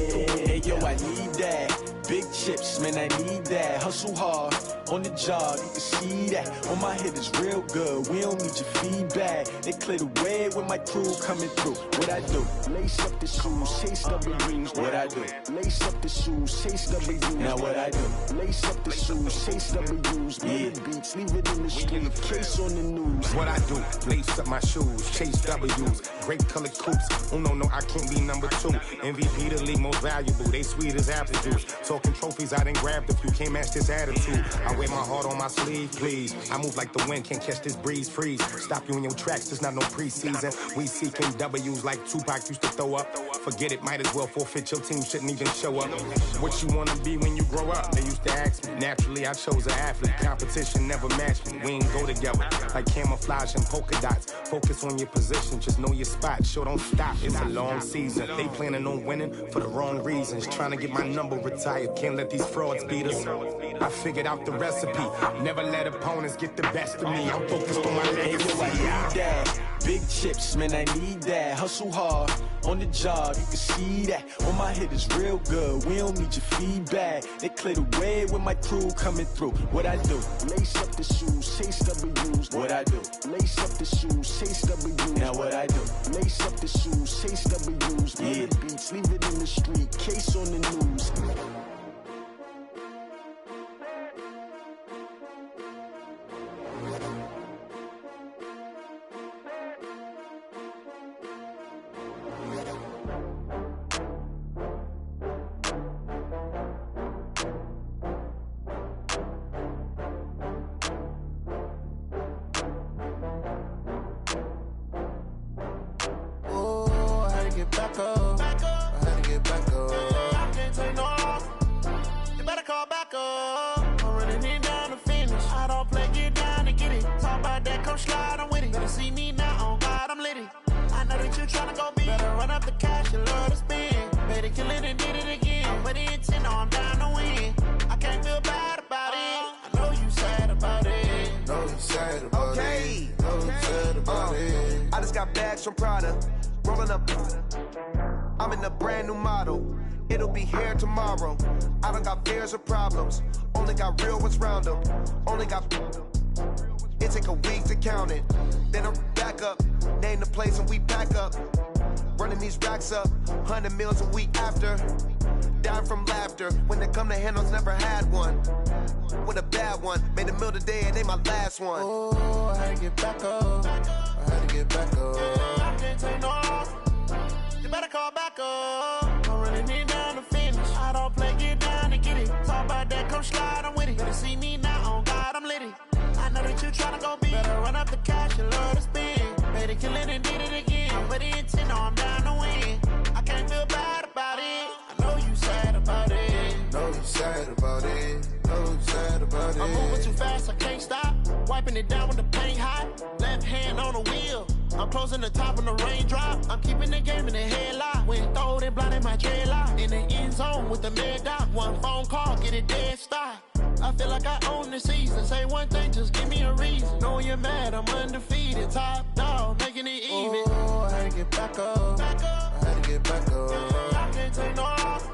Hey yo, I need that. Big chips, man, I need that. Hustle hard, on the job, you can see that. On my head is real good, we don't need your feedback. They clear the way with my crew coming through. What I do? Lace up the shoes, chase W's. What I do? Lace up the shoes, chase W's. Now what I do? Lace up the shoes, chase W's. Million beats, leave it in the street, case on the news. What I do? Lace up my shoes, chase W's. Great colored coops. Oh no, I can't be number 2. MVP the league most valuable. They sweet as apple juice. Talking trophies, I done grabbed a few. Can't match this attitude. I wear my heart on my sleeve, please. I move like the wind, can't catch this breeze. Freeze. Stop you in your tracks. There's not no preseason. We seeking W's like Tupac used to throw up. Forget it, might as well forfeit. Your team shouldn't even show up. What you wanna be when you grow up? They used to ask me. Naturally, I chose an athlete. Competition never matched me. We ain't go together like camouflage and polka dots. Focus on your position, just know your spot. Sure, don't stop. It's a long season. They planning on winning for the wrong reasons. Trying to get my number retired. Can't let these frauds beat us. I figured out the recipe. Never let opponents get the best of me. I'm focused on my legacy. I need that. Big chips, man, I need that. Hustle hard, on the job, you can see that. On my head is real good, we don't need your feedback. They clear the way with my crew coming through. What I do? Lace up the shoes, chase W's. What I do? Lace up the shoes, chase W's. Now what I do? Lace up the shoes, chase W's. Million beats, leave it in the street, case on the news. Back up. I had to get back up. I can't take no loss. You better call back up. I'm running it down to finish. I don't play, get down to get it. Talk about that, come slide, I'm with it. Better see me now, on God, I'm lit it. I know that you tryna go big. Better run up the cash, you love to spend. Better kill it and did it again. I'm with the intent, no, I'm down to win. I can't feel bad about it. I know you sad about it. Know you sad about it. Know you sad about it. I just got bags from Prada. Rolling up, I'm in a brand new model. It'll be here tomorrow. I don't got fears or problems. Only got real ones round them. Only got. It take a week to count it. Then I'm back up. Name the place and we pack up. Running these racks up. 100 meals a week after. Dying from laughter. When they come to handles, never had one. With a bad one. Made a meal today and they my last one. Oh, I had to get back up. I had to get back up. I can't take no loss. You better call back up. I'm running it down to finish. I don't play, get down to get it. Talk about that, come slide, I'm with it. Better see me now, on God, I'm lit it. tryna go be. Better run up the cash, you love to spend. Made it, kill it, and did it again. I'm with the intent, no, I'm down to win. I can't feel bad about it. I know you sad about it. Know you sad about it. Know you sad about it. I'm moving too fast, I can't stop. Wiping it down when the paint hot. Left hand on the wheel. I'm closing the top when the raindrop. I'm keeping the game in the headlock. When throwed and blinded my dreadlock. In the end zone with the mad dot. One phone call, get it dead stop. I feel like I own the season. Say one thing, just give me a reason. Knowing you're mad, I'm undefeated. Top dog, making it even. Oh, I had to get back up. I had to get back up. I can't take no off.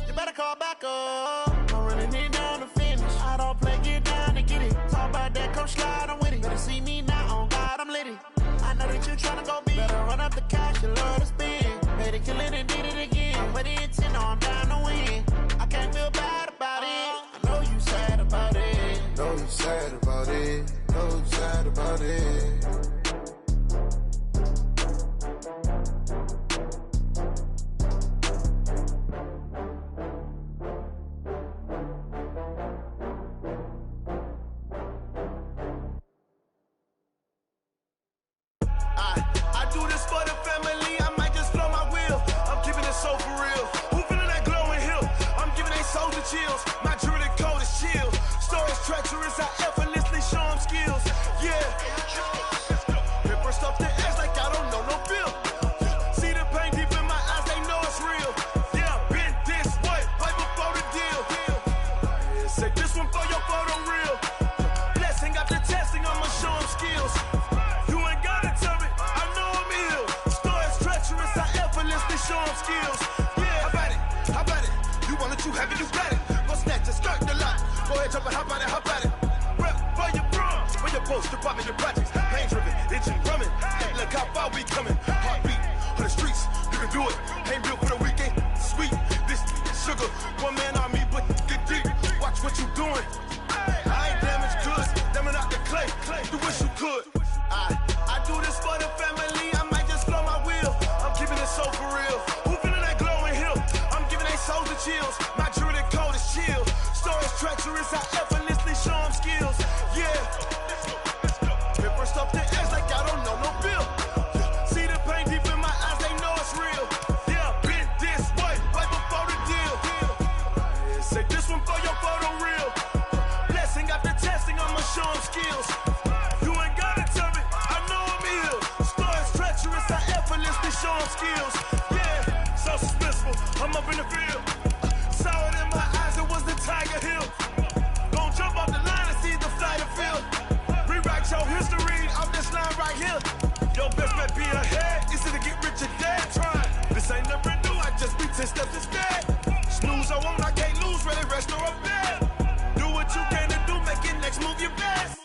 You better call back up. I'm running it down to finish. I don't play, get down to get it. Talk about that, come slide, I'm with it. Better see me now, on God, I'm lit it. I know that you tryna go be. Better run up the cash, you love to spend. Made it, kill it, and did it again. I'm with the intent, no, I'm down to win. I can't feel bad about it. I know you sad about it. Know you sad about it. Know you sad about it. I do this for the family, I might just blow my wheel. I'm keeping it so for real. Who feeling that glowing hill? I'm giving they soldier chills. My jewelry code is chill. Stories treacherous, I effortlessly show them skills. Yeah. Ripper stuff the edge like I don't know no feel. See the pain deep in my eyes, they know it's real. Yeah, been this way, right before the deal. Say this one for your photo real. Blessing after testing, I'ma show them skills. You ain't gotta tell me, I know I'm ill. Stories treacherous, I effortlessly show them skills. Yeah, how about it? You want it, you have it, you got it. Go snatch it, skirt the lot. Go ahead, jump it, how about it? Rep for your bros, for your post, department, your projects. Pain driven, engine drumming. Hey, look how far we coming. Heartbeat on the streets, you can do it. Ain't built for the weekend, sweet. This sugar, one man on me, but get deep. Watch what you doing. I ain't damaged goods, damn out the clay. You wish you could. I do this for the family, I might just blow my wheel. I'm keeping it so for real. Who feeling that glowing hill? I'm giving they soldier chills. My jewelry code is chill. Stories treacherous, I effortlessly show them skills. Yeah. Ripper stuff the edge like I don't know no feel. See the pain deep in my eyes, they know it's real. Yeah, been this way, right before the deal. Say this one for your photo real. Blessing after testing, I'ma show them skills. You ain't gotta tell me, I know I'm ill. Stories treacherous, I effortlessly show them skills. Yeah, so suspenseful, I'm up in the field. Saw it in my eyes, it was the Tiger Hill. Gon' jump off the line and see the flight of field. Rewrite your history off this line right here. Your best bet be ahead, easy to get rich or dead. Try. This ain't never new, I just be 10 steps instead. Snooze I won't, I can't lose, ready, rest or up bed. Do what you can to do, make it next move your best.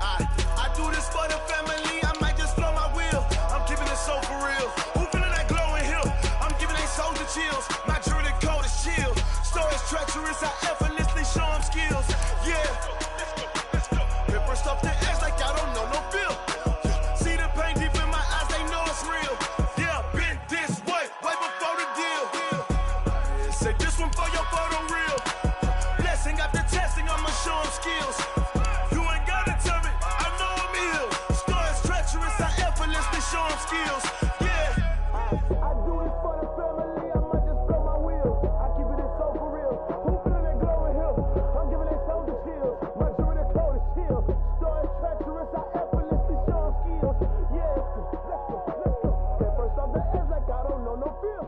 I do this for the family, I might just blow my wheel. I'm keeping it so for real. Who feeling that glowing hill? I'm giving they soldier chills. My jewelry code is chill. Stories treacherous, I effortlessly show them skills. Yeah. Ripper stuff the edge like I don't know no feel. See the pain deep in my eyes, they know it's real. Yeah, been this way, right before the deal. Say this one for your photo real. Blessing after testing, I'ma show them skills. You ain't gotta tell me, I know I'm ill. Stories treacherous, I effortlessly show them skills. Yeah. I do this for the family, I might just blow my wheel. I keep it so for real. Who feeling that glowing hill? I'm giving they soldier chills. My jewelry code is chill. Stories treacherous, I effortlessly show them skills. Yeah, let's go. Get first off the edge like I don't know no feel.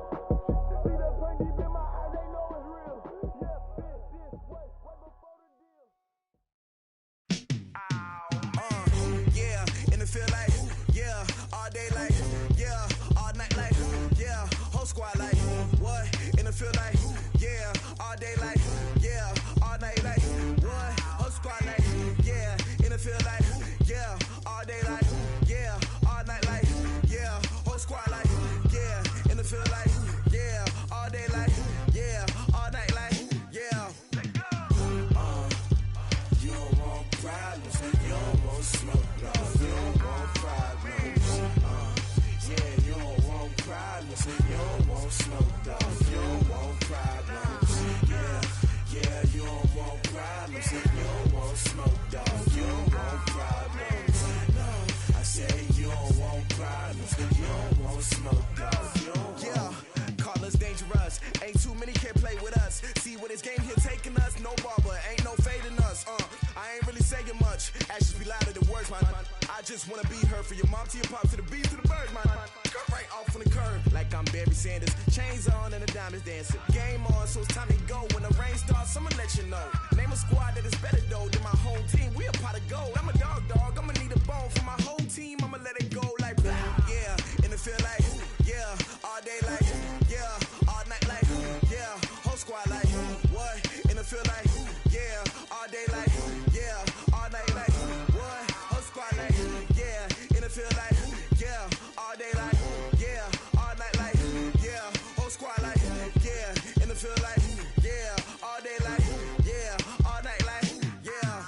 See that pain deep in my eyes, they know it's real. Yeah, been this way, right before the deal. Yeah, in the field like, yeah, all day like, yeah, all night like, yeah, whole squad like, what? In the field like, yeah, all day like, yeah, all night like, what? Whole squad like, yeah, in the field like, yeah, all day like, yeah, all night like, yeah, whole squad like, yeah, in the field like, yeah, all day like, yeah, all night like, yeah. You don't want problems, you don't want smoke, you don't want problems. problems. You don't want smoke, dog. Yeah, call us dangerous. Ain't too many can play with us. See where this game here taking us. No barber, ain't no fading us. I ain't really saying much. Actions be louder than words, man. I just wanna be heard from your mom to your pop to the beat to the birds, man. Cut right off on the curb like I'm Barry Sanders. Chains on and the diamonds dancing. Game on, so it's time to go. When the rain starts, I'ma let you know. Name a squad that is better though than my home team. We a pot of gold. I'm a dog. I'ma need a bone for my whole team. I'ma let it go like blah. Yeah, and it feel like yeah, all day like yeah, all night like yeah, whole squad like what? And it feel like yeah, all day like yeah, all night like what? Whole squad like yeah, and it feel like yeah, all day like yeah, all night like yeah, whole squad like yeah, and it feel like yeah, all day like yeah, all night like yeah.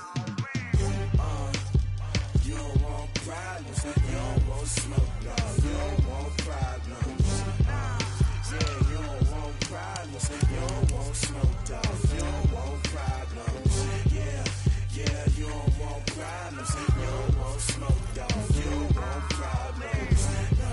You don't want problems, you don't want smoke, no, you don't want problems. Yeah, you don't want problems, you don't want smoke, dog, you don't want problems. Yeah, you don't want problems, you don't want smoke, dog, you don't want problems. No,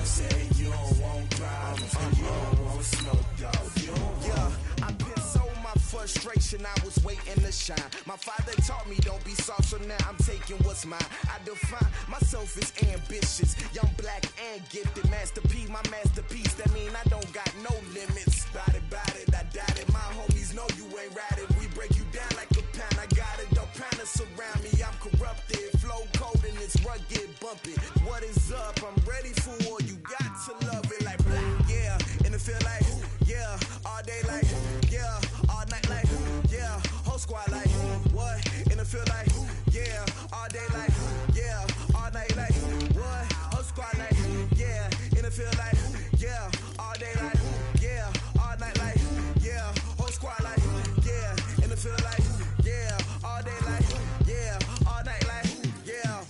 I said you don't want problems, you don't want smoke, dog, you don't want. Yeah, I've been so my frustration, I was waiting to shine. My father taught me don't be soft, so now I'm taking what's mine. I define myself as ambitious, young, black, and gifted. Master P, my masterpiece. That mean I don't got no limits. Bout it, I doubt it. My homies know you ain't ratted. We break you down like a pound. I got it, don't panic surround me. I'm corrupted, flow cold and it's rugged, bumpy. What is up? I'm ready for war. You got to love it like black. Yeah, and it feel like yeah, all day like yeah, all night like yeah, whole squad like what? And it feel like yeah, all day like yeah, all night like what? Whole squad like yeah, and it feel like yeah, all day like yeah, all night like yeah, whole squad like yeah, and it feel like yeah, all day like yeah, all night like yeah.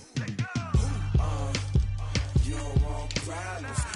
You don't want problems.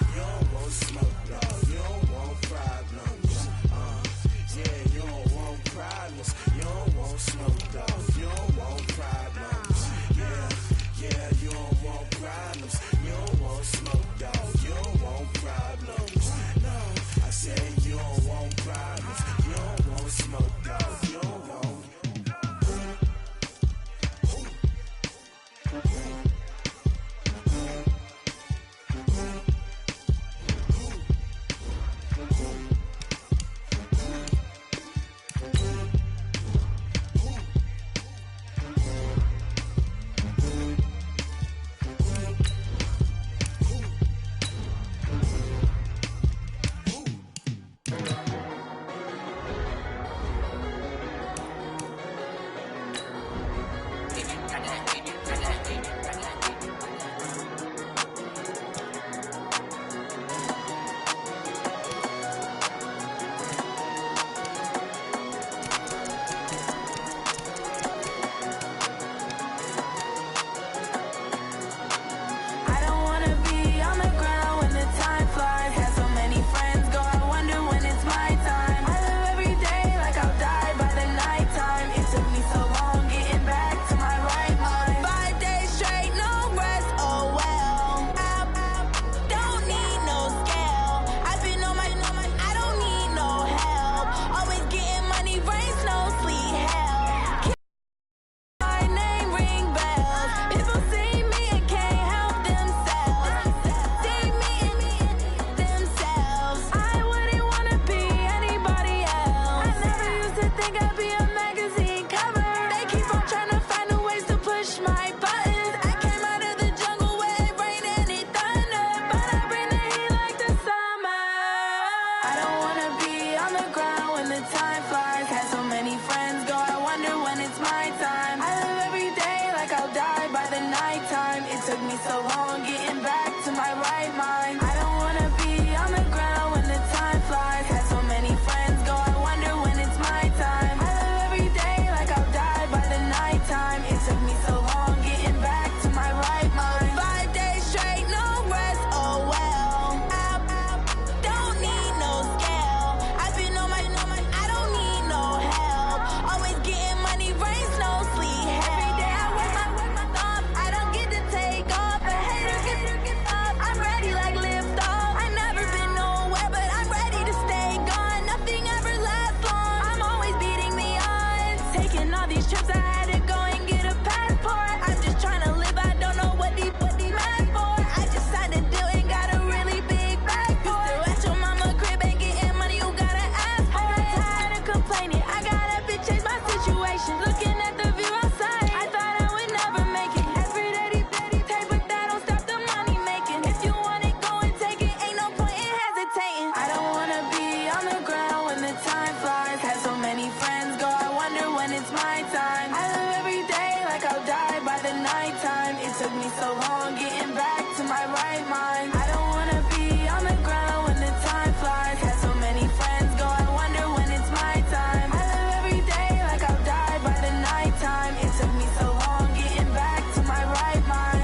right mind. I don't wanna be on the ground when the time flies. Had so many friends go, I wonder when it's my time. I live every day like I'll die by the nighttime. It took me so long getting back to my right mind.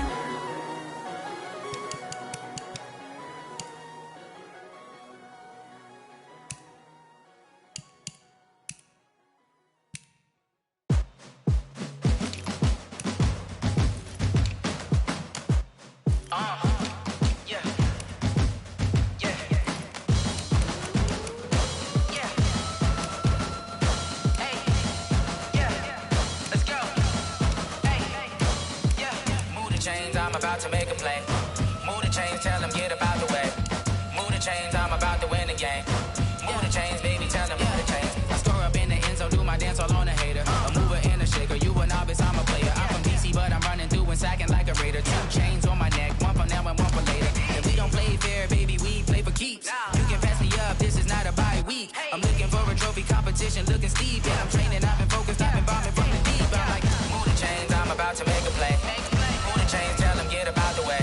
I'm about to make a play. Move the chains, tell them get about the way. Move the chains, I'm about to win the game. Move the chains, baby, tell them move the chains. I score up in the end zone, do my dance all on a hater. A mover and a shaker, you a novice, I'm a player. I'm from DC, but I'm running through and sacking like a raider. 2 chains on my neck, one for now and one for later. And we don't play fair, baby, we play for keeps. You can pass me up, this is not a bye week. I'm looking for a trophy competition, looking steep. And I'm training, I've been focused, I've been bombing from the deep. I'm like, move the chains, I'm about to make a play. Move the chains, tell them get about the way.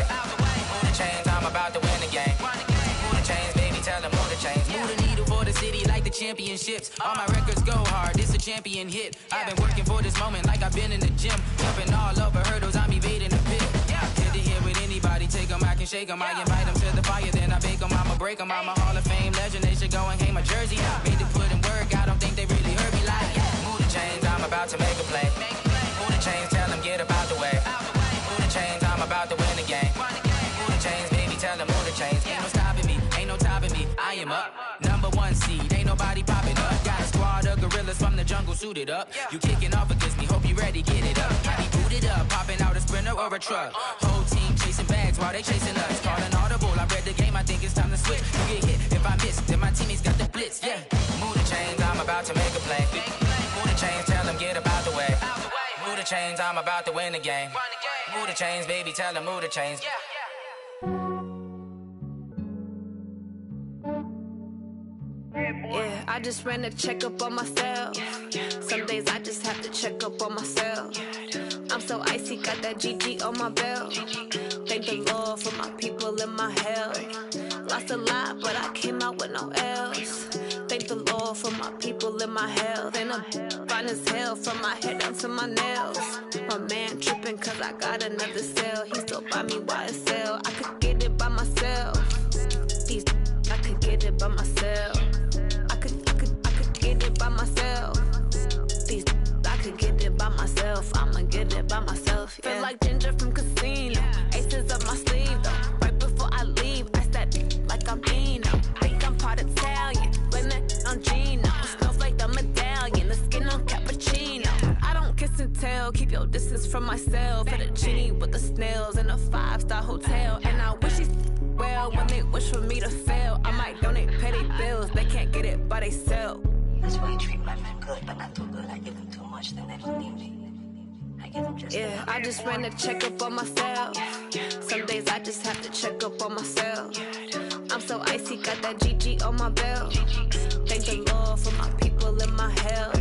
Move the chains, I'm about to win the game. Move the chains, baby, tell them move the chains. Move the needle for the city like the championships. All my records go hard, this a champion hit. I've been working for this moment like I've been in the gym. Jumping all over hurdles, I'm evading the pit. Good to hear with anybody, take them, I can shake them. I invite them to the fire, then I bake them, I'ma break them. I'm a Hall of Fame legend, they should go and hang my jersey. Made to put in work, I don't think they really heard me like. Move the chains, I'm about to make a play. Move the chains, tell them get about the way. Move the chains, I'm about to win the game. Move the chains, baby, tell them move the chains. Ain't no stopping me, ain't no topping me. I am up, #1 seed, ain't nobody popping up. Got a squad of gorillas from the jungle suited up. You kicking off against me, hope you ready, get it up. I be booted up, popping out a Sprinter or a truck. Whole team chasing bags while they chasing us. Call an audible, I read the game, I think it's time to switch. You get hit, if I miss, then my teammates got the blitz, yeah. Move the chains, I'm about to make a play. Move the chains, tell them get about the way. Move the chains, I'm about to win the game. Move the chains, baby, tell them move the chains. Yeah, I just ran a checkup on myself. Some days I just have to check up on myself. I'm so icy, got that GG on my belt. Thank the Lord for my people in my hell. Lost a lot, but I came out with no L's. Thank the Lord for my people in my health. And I'm fine as hell from my head down to my nails. My man tripping cause I got another cell. He still buy me YSL. I could get it by myself. These I could get it by myself. I could get it by myself. These I could get it by myself. I'ma get it by myself. Yeah. Feel like Ginger from Casino. Aces up my sleeve though. Right before I leave, I that like I'm Eno. Think I'm part Italian. Blame it on Gino. Smells like the medallion. The skin on cappuccino. I don't kiss and tell. Keep your distance from myself. At a genie with the snails in a 5-star hotel. And I wish he's well when they wish for me to fail. I might donate petty bills. They can't get it by themselves. That's why you treat my men good, but not too good. I give them too much, then they don't need me. I give them just yeah, I just ran a checkup on myself. Some days I just have to check up on myself. I'm so icy, got that GG on my belt. Thank the Lord for my people in my health.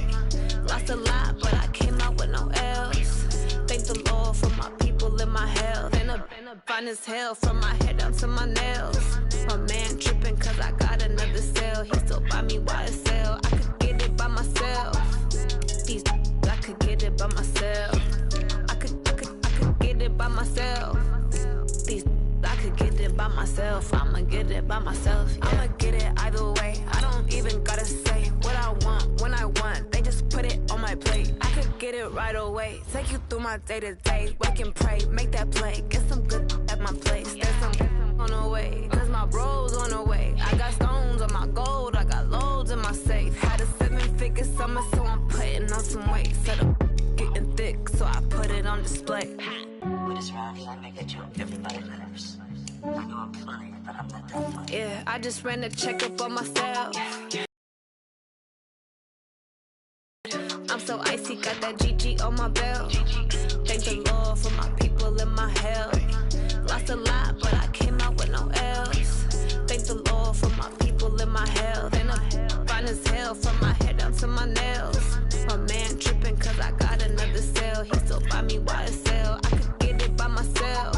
Lost a lot, but I came out with no L's. Thank the Lord for my people in my health. And I'm fine as hell from my head down to my nails. My man tripping cause I got another cell. He still buy me YSL. I could get it by myself. These I could get it by myself. I could get it by myself. These I could get it by myself. I'ma get it by myself. Yeah. I'ma get it either way. I don't even gotta say what I want when I want. They just put it on my plate. I could get it right away. Take you through my day to day. Wake and pray, make that play. Get some good at my place. There's some on the way. Cause my bro's on the way. I got stones on my gold. I got loads in my safe. Had a 7-figure summer, so I'm putting on some weight. Set up getting thick, so I put it on display. With this round here, I make a joke. Everybody laughs. I know I'm funny, but I'm not that funny. Yeah, I just ran a checkup on myself. I'm so icy, got that GG on my belt. Thank the Lord for my people in my health. Lost a lot, but I came out with no L's. Thank the Lord for my people in my health. And I'm fine as hell from my head down to my nails. My man tripping cause I got another cell. He still buy me YSL. I could get it by myself.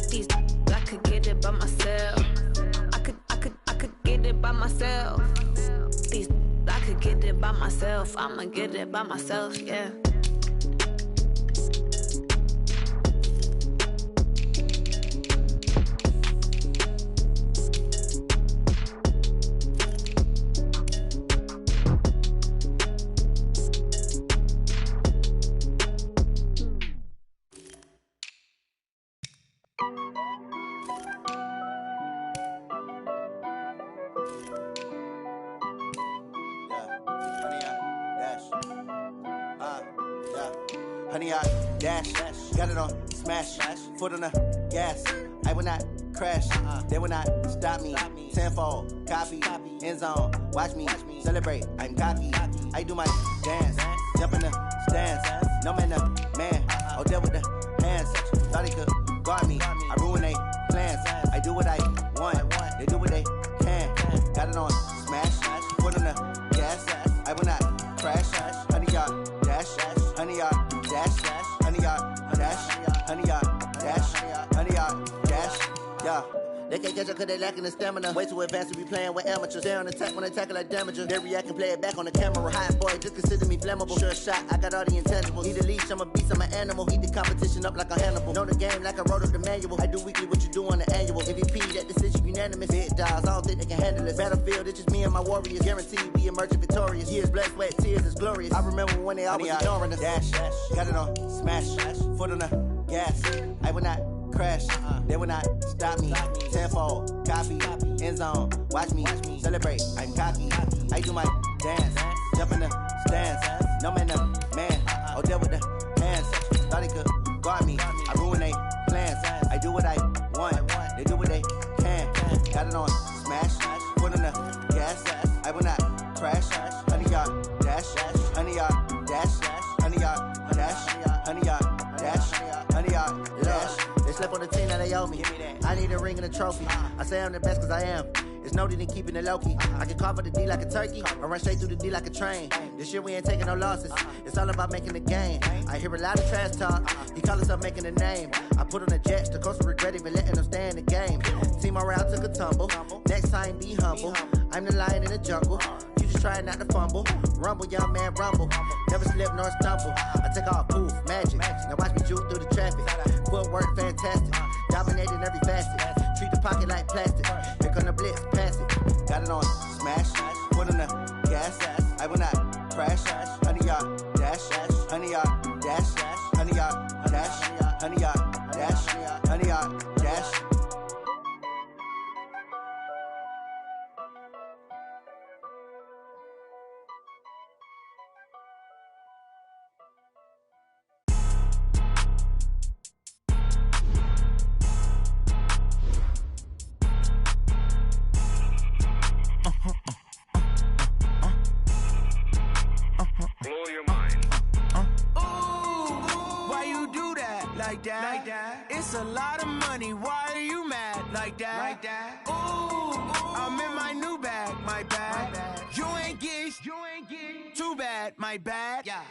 These I could get it by myself. I could get it by myself. I could get it by myself. I'ma get it by myself, yeah. Honey, I dash, got it on smash, foot on the gas. I will not crash, they will not stop me. Tenfold, copy, end zone, watch me celebrate. I'm cocky, I do my dance, jump in the stands. No man, man, oh, there with the hands. Thought he could guard me, I ruin they plans. I do what I want, they do what they can. Got it on smash, foot on the gas. I will not crash, honey, y'all dash, honey, y'all dash, honey, y'all dash, honey, y'all dash, honey, y'all dash, yeah. They can't catch up cause they lacking the stamina. Way too advanced to be playing with amateurs. Stay on attack when they tackle like damager. They react and play it back on the camera. Hot boy, just consider me flammable. Sure shot, I got all the intangibles. Need a leash, I'm a beast, I'm an animal. Heat the competition up like a Hannibal. Know the game like I wrote up the manual. I do weekly what you do on the annual. MVP, that decision unanimous. Big dogs, I don't think they can handle this. Battlefield, it's just me and my warriors. Guaranteed we emerging victorious. Years, blood, sweat, tears, is glorious. I remember when they always ignoring us. Dash, got it on smash, foot on the gas. I will not crash, they will not stop me. Tenfold, copy, end zone, watch me celebrate. I'm cocky, I do my dance, jump in the stands. No man, man, oh, there with the hands. Thought he could guard me, I ruin they plans. I do what I want, they do what they can. Got it on smash, foot on the gas. I will not crash, honey, y'all dash, honey, y'all dash, honey, y'all dash, honey, y'all dash, honey, y'all dash. Slept on the team that they owe me. I need a ring and a trophy. I say I'm the best cause I am. It's noted in keeping it low-key. I can carve up the D like a turkey or run straight through the D like a train. This year we ain't taking no losses. It's all about making the game. I hear a lot of trash talk. He call himself making a name. I put on the Jets. The coach will regret even letting them stay in the game. Team morale took a tumble. Next time be humble. I'm the lion in the jungle. You just try not to fumble. Rumble, young man, rumble. Never slip nor stumble. I take off, poof, magic. Now watch me juke through the traffic. Footwork fantastic. Dominating every facet. Treat the pocket like plastic. Here come the blitz, pass it. Got it on smash. Foot on the gas. I will not crash. Honey, y'all dash. Honey, y'all dash. Honey, y'all dash. Honey, y'all dash. Honey, y'all dash. Blow your mind. Ooh, why you do that? Like that? It's a lot of money. Why are you mad? Like that? Ooh, I'm in my new bag. My bad. You ain't get too bad. My bad. Yeah.